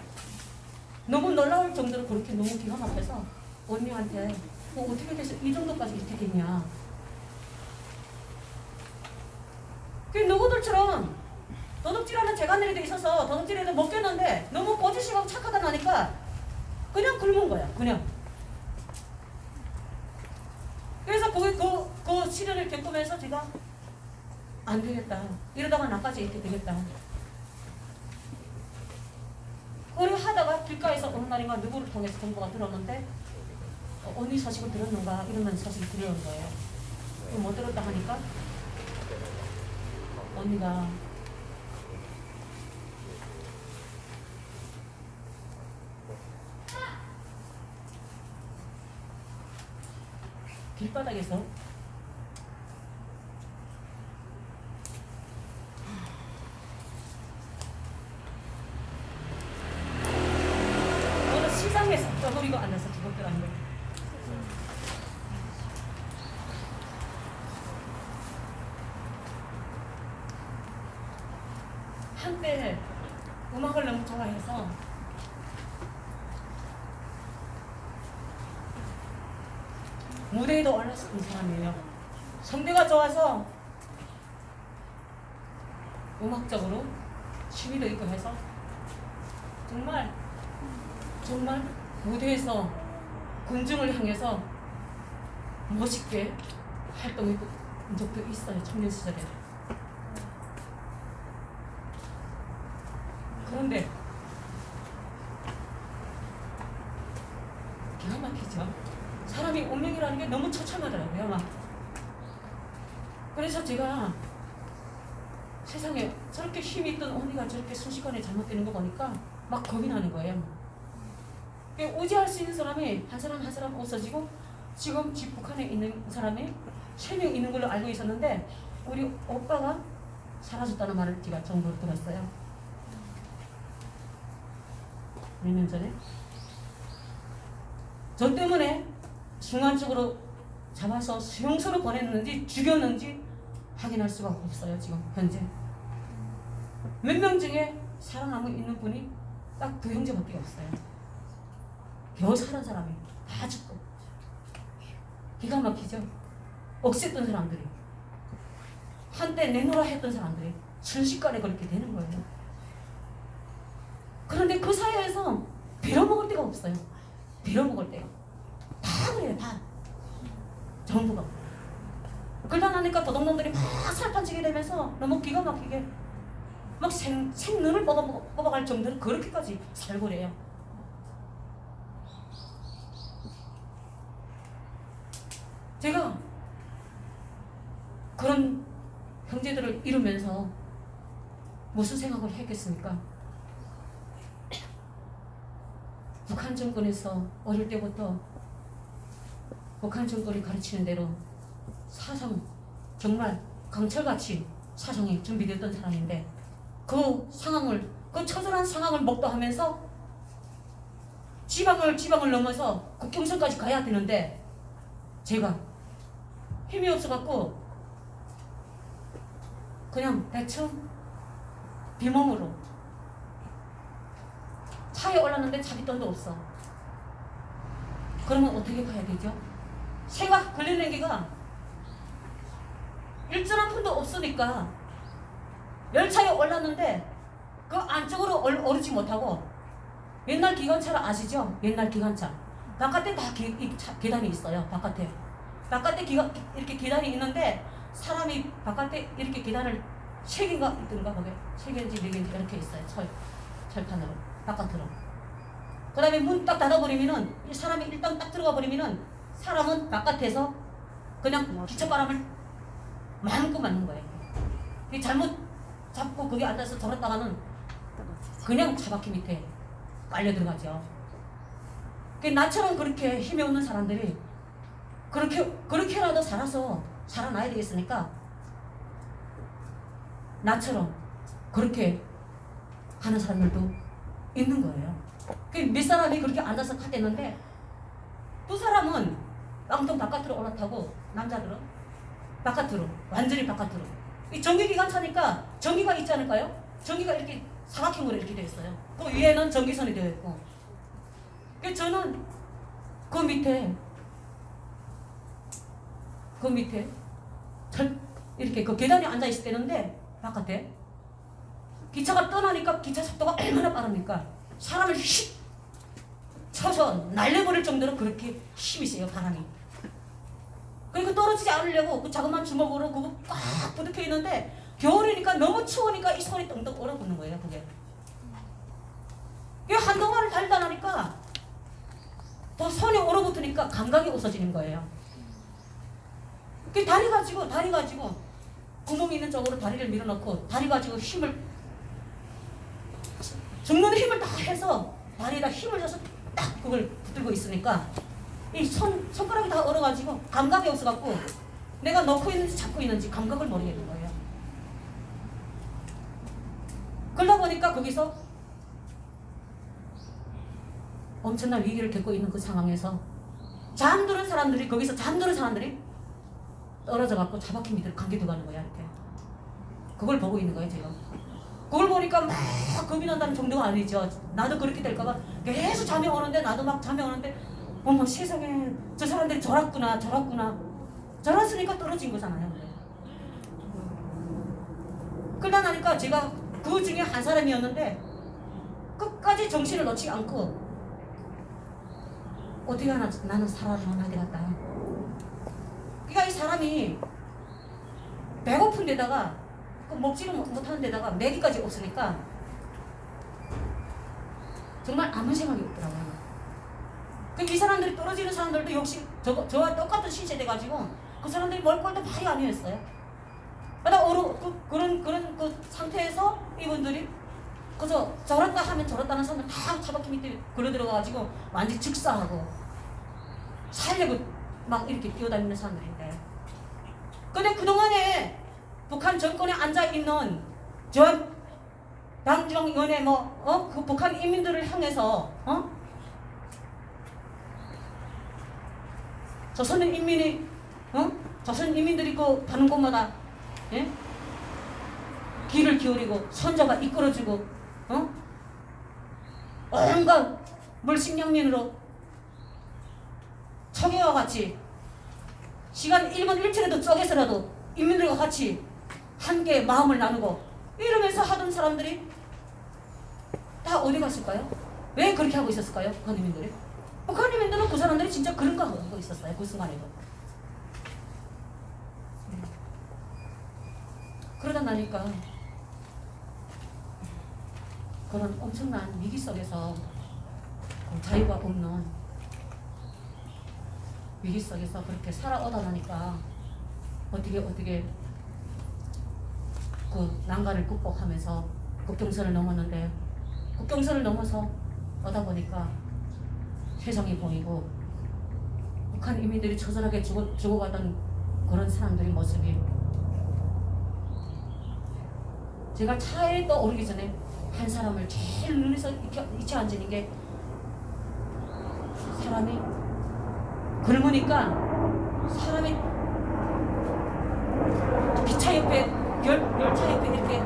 너무 놀라울 정도로 그렇게 너무 기가 막혀서 언니한테 어떻게 돼서 이 정도까지 이렇게 됐냐. 그 누구들처럼 도둑질하는 재간들이 있어서 도둑질해도 먹겠는데 너무 거짓이고 착하다 나니까 그냥 굶은 거야. 그냥. 그래서 그 시련을 겪으면서 제가 안 되겠다. 이러다가 나까지 이렇게 되겠다. 그리고 하다가 길가에서 어느 날인가 누구를 통해서 정보가 들었는데 언니 소식을 들었는가 이러면 소식이 들려온 거예요. 못 들었다 하니까 언니가 길바닥에서 어느 시장에서 떠돌이고 앉아서 죽었더라는 거예요. 한때 음악을 너무 좋아해서 무대에도 올랐었던 사람이에요. 성대가 좋아서 음악적으로 취미도 있고 해서 정말 무대에서 군중을 향해서 멋있게 활동했던 적도 있어요. 청년 시절에. 그런데 기가 막히죠. 사람이 운명이라는 게 너무 처참하더라고요. 막. 그래서 제가 세상에 저렇게 힘이 있던 언니가 저렇게 순식간에 잘못되는 거 보니까 막 겁이 나는 거예요. 의지할 수 있는 사람이 한 사람 한 사람 없어지고 지금 북한에 있는 사람이 3명 있는 걸로 알고 있었는데 우리 오빠가 사라졌다는 말을 제가 정보로 들었어요. 몇 년 전에. 저 때문에 순간적으로 잡아서 수용소로 보냈는지 죽였는지 확인할 수가 없어요. 지금 현재 몇 명 중에 살아남아 있는 분이 딱 2형제밖에 없어요. 겨우 살은 사람이 다 죽고. 기가 막히죠. 억셌던 사람들이, 한때 내놓으라 했던 사람들이 순식간에 그렇게 되는 거예요. 그런데 그 사회에서 빌어먹을 데가 없어요. 빌어먹을 데가 다 그래요. 다 전부가. 그러다 나니까 도둑놈들이 막 살판치게 되면서 너무 기가 막히게 막 생눈을 뽑아갈 정도로 그렇게까지 살고 그래요. 제가 그런 형제들을 이루면서 무슨 생각을 했겠습니까? 북한 정권에서 어릴 때부터 북한 정권이 가르치는 대로 사상, 정말 강철같이 사상이 준비됐던 사람인데 그 상황을, 그 처절한 상황을 목도하면서 지방을 넘어서 국경선까지 가야 되는데 제가 힘이 없어갖고 그냥 대충 비몸으로 차에 올랐는데 차비돈도 없어. 그러면 어떻게 가야 되죠? 새가 걸리는 게가 일전 한 푼도 없으니까 열차에 올랐는데 그 안쪽으로 오르지 못하고, 옛날 기관차를 아시죠? 옛날 기관차 바깥에 다 계단이 있어요. 바깥에 이렇게 계단이 있는데 사람이 바깥에 이렇게 계단을 3개인가 있던가, 거기 3개인지 4개인지 이렇게 있어요. 철판으로 바깥으로. 그 다음에 문 딱 닫아버리면은 이 사람이 일단 딱 들어가 버리면은 사람은 바깥에서 그냥 기차바람을 마음껏 맞는 거예요. 이 잘못 잡고 거기 앉아서 저랬다가는 그냥 차바퀴 밑에 빨려 들어가죠. 나처럼 그렇게 힘이 없는 사람들이 그렇게라도 살아나야 되겠으니까 나처럼 그렇게 하는 사람들도 있는 거예요. 몇 사람이 그렇게 앉아서 갔댔는데 두 사람은 깡통 바깥으로 올라타고 남자들은 바깥으로, 완전히 바깥으로. 이 전기기관차니까 전기가 있지 않을까요? 전기가 이렇게 사각형으로 이렇게 되어 있어요. 그 위에는 전기선이 되어 있고. 저는 그 밑에 이렇게 그 계단에 앉아 있을 때는데 바깥에 기차가 떠나니까 기차 속도가 얼마나 빠릅니까? 사람을 휙 쳐서 날려버릴 정도로 그렇게 힘이 세요, 바람이. 그러니까 떨어지지 않으려고 그 자그마한 주먹으로 그거 꽉 부딪혀 있는데 겨울이니까 너무 추우니까 이 손이 떵떵 얼어붙는 거예요, 그게. 이게 한동안을 달다 나니까 더 손이 얼어붙으니까 감각이 없어지는 거예요. 그 다리 가지고 구멍이 있는 쪽으로 다리를 밀어넣고 다리 가지고 죽는 힘을 다 해서 다리에다 힘을 줘서 딱 그걸 붙들고 있으니까 이 손가락이 다 얼어가지고 감각이 없어갖고 내가 넣고 있는지 잡고 있는지 감각을 모르겠는 거예요. 그러다 보니까 거기서 엄청난 위기를 겪고 있는 그 상황에서 거기서 잠드는 사람들이 떨어져갖고 차바퀴 밑으로 감겨 들어가는 거야, 이렇게. 그걸 보고 있는 거예요, 지금. 그걸 보니까 막 겁이 난다는 정도가 아니죠. 나도 그렇게 될까봐 계속 잠이 오는데 나도 막 잠이 오는데 어머 세상에 저 사람들이 저랬구나. 저랬으니까 떨어진 거잖아요. 그러다 나니까 제가 그 중에 한 사람이었는데 끝까지 정신을 놓지 않고 어떻게 하나 나는 살아남아야 되겠다. 그러니까 이 사람이 배고픈 데다가 먹지를 못하는 데다가 먹이까지 없으니까 정말 아무 생각이 없더라고요. 이 사람들이 떨어지는 사람들도 역시 저와 똑같은 신세 돼가지고 그 사람들이 먹을 것도 말이 아니었어요. 그런 그 상태에서 이분들이 그래서 저랬다 하면 저랬다는 사람들 다 차바퀴 밑에 걸려 들어가가지고 완전히 즉사하고 살려고 막 이렇게 뛰어다니는 사람들인데, 근데 그동안에 북한 정권에 앉아있는 당정위원회 그 북한 인민들을 향해서 조선 인민들이 그 가는 곳마다 귀를 기울이고 손잡아 이끌어주고 온갖 물식량면으로 청해와 같이 시간 1분 1초라도 쪼개서라도 인민들과 같이 함께 마음을 나누고 이러면서 하던 사람들이 다 어디 갔을까요? 왜 그렇게 하고 있었을까요? 북한 인민들이? 북한 인민들은 그 사람들이 진짜 그런 거 하고 있었어요. 그 순간에도. 그러다 나니까 그런 엄청난 위기 속에서 자유가 없는 위기 속에서 그렇게 살아오다 나니까 어떻게 그 난관을 극복하면서 국경선을 넘었는데, 국경선을 넘어서 오다 보니까 세상이 보이고 북한 인민들이 처절하게 죽어가던 그런 사람들의 모습이, 제가 차에 또 오르기 전에 한 사람을 제일 눈에서 이치 앉는 게, 사람이 긁으니까 사람이 기차 옆에 열차 옆에 이렇게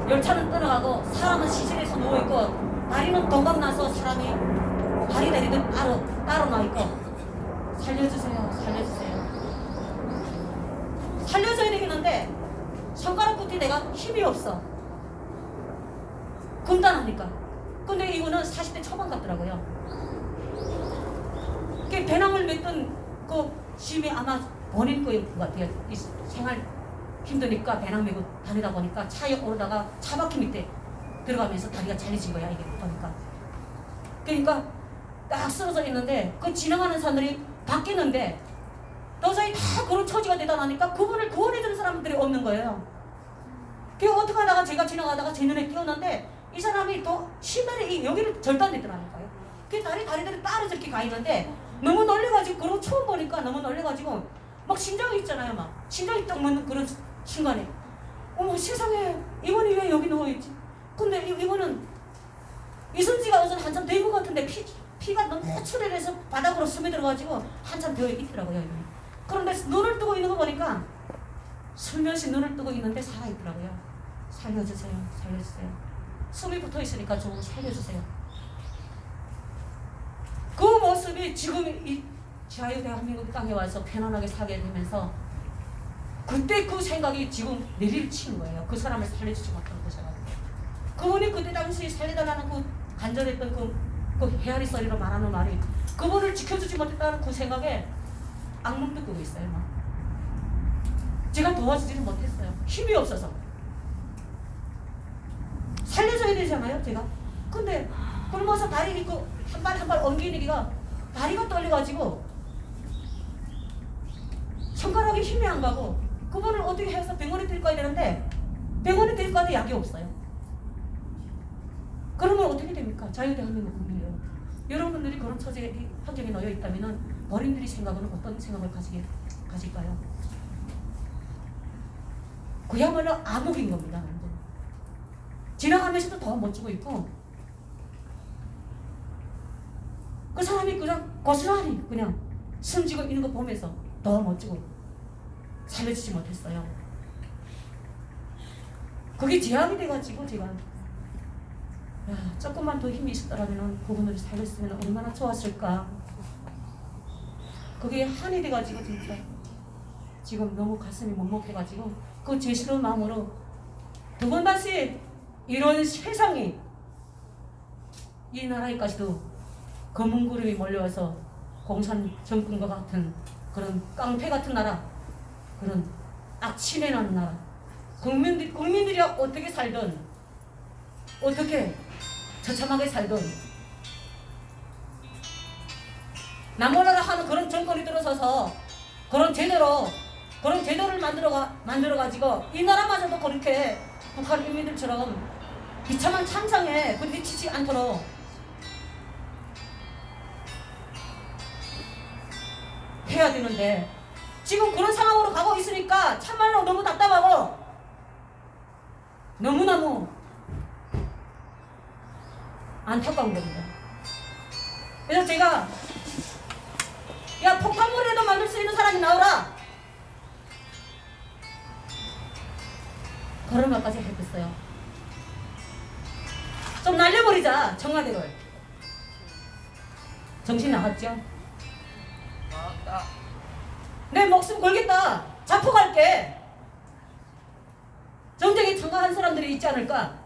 열차는 떠나가고 사람은 시설에서 누워있고 다리는 동강나서 사람이 다리들 따로 나와있고 살려주세요 살려줘야 되겠는데 손가락 끝에 내가 힘이 없어, 금단하니까. 근데 이거는 40대 초반 같더라고요. 배낭을 맸던 그 짐이 아마 본인 거인 것 같아요. 이 생활 힘드니까 배낭 메고 다니다 보니까 차에 오르다가 차바퀴 밑에 들어가면서 다리가 잘려진 거야, 이게 보니까. 그러니까 딱 쓰러져 있는데 그 지나가는 사람들이 바뀌는데 도저히 다 그런 처지가 되다 나니까 그분을 구원해주는 사람들이 없는 거예요. 그 어떻게 하다가 제가 지나가다가 제 눈에 띄었는데 이 사람이 또 신발이 여기를 절단됐더라니까요. 그 다리들이 따로 저렇게 가 있는데 너무 놀래가지고 그런 처음 보니까 너무 놀래가지고 막 심장이 있잖아요. 막 심장이 딱 멎는 그런 순간에 어머 세상에 이분이 왜 여기 누워있지? 근데 이분은 이순지가 어제 한참 된 것 같은데 피가 너무 출혈해서 바닥으로 스며들어가지고 한참 되어 있더라고요. 이분이. 그런데 눈을 뜨고 있는 거 보니까 슬며시 눈을 뜨고 있는데 살아있더라고요. 살려주세요. 살려주세요. 숨이 붙어있으니까 좀 살려주세요. 그 모습이 지금 이 자유대한민국 땅에 와서 편안하게 살게 되면서 그때 그 생각이 지금 내리를 치는 거예요. 그 사람을 살려주지 못하는 그 생각이. 그분이 그때 당시 살려달라는 그 간절했던 그 헤아리 소리로 말하는 말이 그분을 지켜주지 못했다는 그 생각에 악몽도 꾸고 있어요. 막. 제가 도와주지는 못했어요. 힘이 없어서. 살려줘야 되잖아요, 제가. 근데 굶어서 다리 그 한 발 한 발 옮기기가 다리가 떨려가지고 손가락에 힘이 안 가고 그분을 어떻게 해서 병원에 데리고 가야 되는데 병원에 데리고 가도 약이 없어요. 그러면 어떻게 됩니까? 자유대한민국 국민이요. 여러분들이 그런 처지에 환경에 놓여 있다면 어린들이 생각은 어떤 생각을 가질까요? 그야말로 암흑인 겁니다. 완전. 지나가면서도 더 멋지고 있고 그 사람이 그냥 고스란히 그냥 숨지고 있는 거 보면서 더 멋지고 살려주지 못했어요. 그게 제약이 돼가지고 제가 조금만 더 힘이 있었더라면 그분을 살렸으면 얼마나 좋았을까. 그게 한이 돼가지고 진짜 지금 너무 가슴이 먹먹해가지고 그 죄스러운 마음으로 두 번 다시 이런 세상이 이 나라에까지도 검은 구름이 몰려와서 공산 정권과 같은 그런 깡패 같은 나라, 그런 악취내 나는 나라, 국민들이 어떻게 살든 어떻게 처참하게 살든 나몰라라 하는 그런 정권이 들어서서 그런 제도를 만들어가지고 이 나라마저도 그렇게 북한 인민들처럼 비참한 참상에 부딪히지 않도록 해야 되는데 지금 그런 상황으로 가고 있으니까 참말로 너무 답답하고 너무너무 안타까운 겁니다. 그래서 제가 야 폭탄물이라도 만들 수 있는 사람이 나오라 그런 말까지 했겠어요. 좀 날려버리자 청와대를. 정신 나갔죠? 내 목숨 걸겠다. 잡혀갈게. 전쟁에 참가한 사람들이 있지 않을까?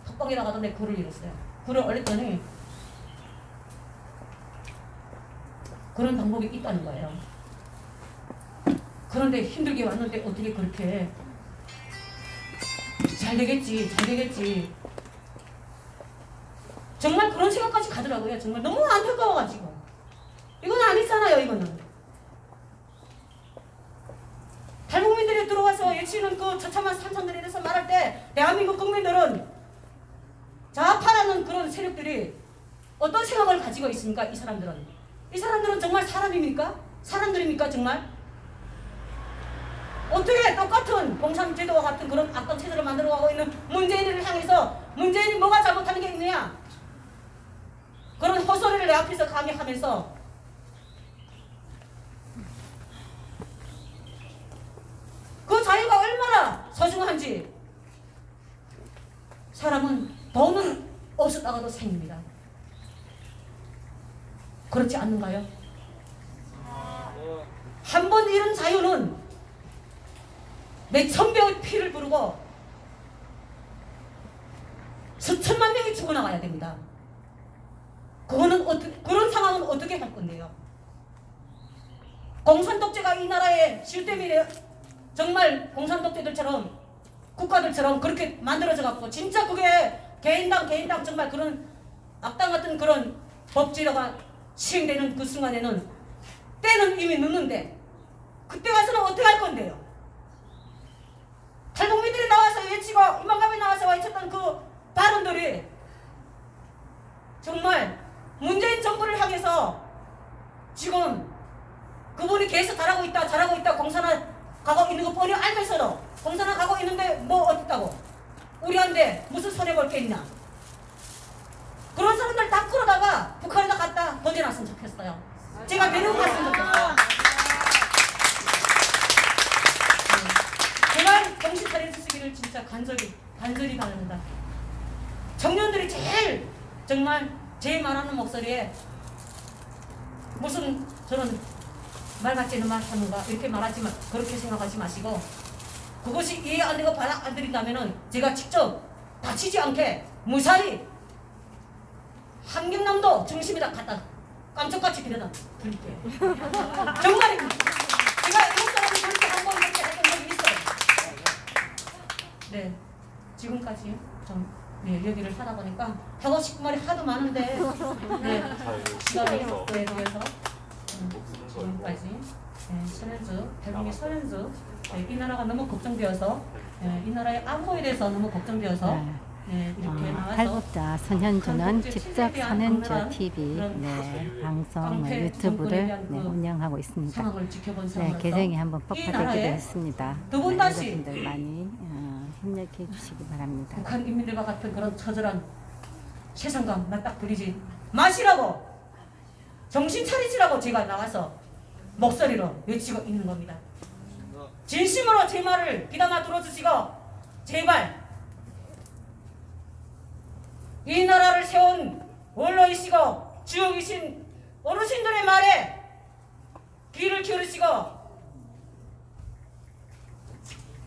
톡방에다가도 내 글을 읽었어요. 글을 올렸더니 그런 방법이 있다는 거예요. 그런데 힘들게 왔는데 어떻게 그렇게 잘 되겠지. 정말 그런 생각까지 가더라고요. 정말 너무 안타까워가지고. 이건 아니잖아요, 이거는. 탈북민들이 들어와서 외치는 그 처참한 산성들에 대해서 말할 때 대한민국 국민들은 좌파라는 그런 세력들이 어떤 생각을 가지고 있습니까? 이 사람들은 정말 사람입니까? 사람들입니까? 정말? 어떻게 똑같은 공산제도와 같은 그런 악당 체제를 만들어가고 있는 문재인을 향해서 문재인이 뭐가 잘못하는 게 있느냐? 그런 헛소리를 내 앞에서 감히 하면서 그 자유가 얼마나 소중한지 사람은 돈은 없었다가도 생깁니다. 그렇지 않는가요? 한 번 잃은 자유는 몇천 배의 피를 부르고 수천만 명이 죽어나가야 됩니다. 그런 상황은 어떻게 할 건데요? 공산독재가 이 나라의 실대미래 정말 공산독재들처럼 국가들처럼 그렇게 만들어져 갖고 진짜 그게 개인당 정말 그런 악당 같은 그런 법제도가 시행되는 그 순간에는 때는 이미 늦는데 그때 가서는 어떻게 할 건데요? 탈북민들이 나와서 외치고 이만감에 나와서 외쳤던 그 발언들이 정말 문재인 정부를 향해서 지금 그분이 계속 잘하고 있다 공산화 가고 있는 거 뻔히 알면서도 공산화 가고 있는데 뭐 어딨다고 우리한테 무슨 손해볼 게 있냐. 그런 사람들 다 끌어다가 북한에다 갖다 던져놨으면 좋겠어요. 제가 데리고 갔으면 좋겠어요. 제발 정신 차려주시기를 진짜 간절히 바랍니다. 청년들이 제일 말하는 목소리에 무슨 저는 말 같지 않은 말 하는가 이렇게 말하지만 그렇게 생각하지 마시고 그것이 이해 안 되고 받아들인다면은 제가 직접 다치지 않게 무사히 함경남도 중심에다 갖다 깜짝같이 데려다 드릴게요. 정말입니다. 제가 이런 사람이 그렇게 한번 이렇게 했던 적이 있어요. 네, 지금까지 좀 여기를 하다 보니까 하고 싶은 말이 하도 많은데 시간이 대해서 지금까지 선현주, 대국의 선현주 이 나라가 너무 걱정되어서 이 나라의 안보에 대해서 너무 걱정되어서 이렇게 나와서 탈북자 선현주는 직접 선현주 TV 방송 유튜브를 운영하고 있습니다. 상황을 지켜본 사람으로서 계정이 한번 폭파되기도 했습니다. 두 분 다시 여러분들 많이 협력해 주시기 바랍니다. 북한 인민들과 같은 그런 처절한 세상감 나 딱 부리지 마시라고 정신 차리시라고 제가 나와서 목소리로 외치고 있는 겁니다. 진심으로 제 말을 귀담아 들어주시고 제발 이 나라를 세운 원로이시고 주역이신 어르신들의 말에 귀를 기울이시고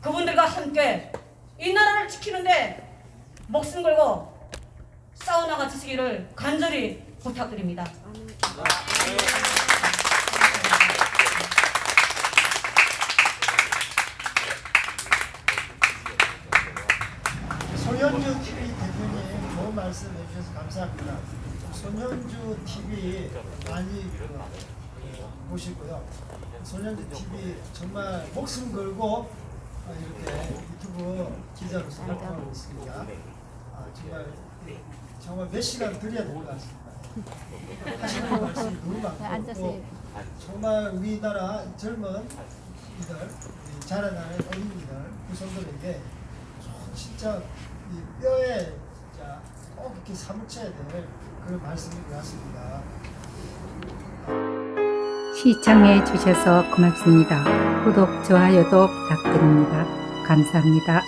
그분들과 함께 이 나라를 지키는데 목숨 걸고 싸워나가 주시기를 간절히 부탁드립니다. 손현주 TV 대표님 좋은 말씀 해주셔서 감사합니다. 손현주 TV 많이 보시고요. 손현주 TV 정말 목숨 걸고 이렇게 유튜브 기자로서 활동하고 있습니다. 정말 몇 시간 드려야 될 것 같습니다. 하시는 말씀이 너무 많고 정말 우리나라 젊은 이들, 자라나는 어린이들, 후손들에게 진짜 이 뼈에 진짜 꼭 이렇게 사무쳐야 될 그런 말씀인 것 같습니다. 시청해 주셔서 고맙습니다. 구독, 좋아요도 부탁드립니다. 감사합니다.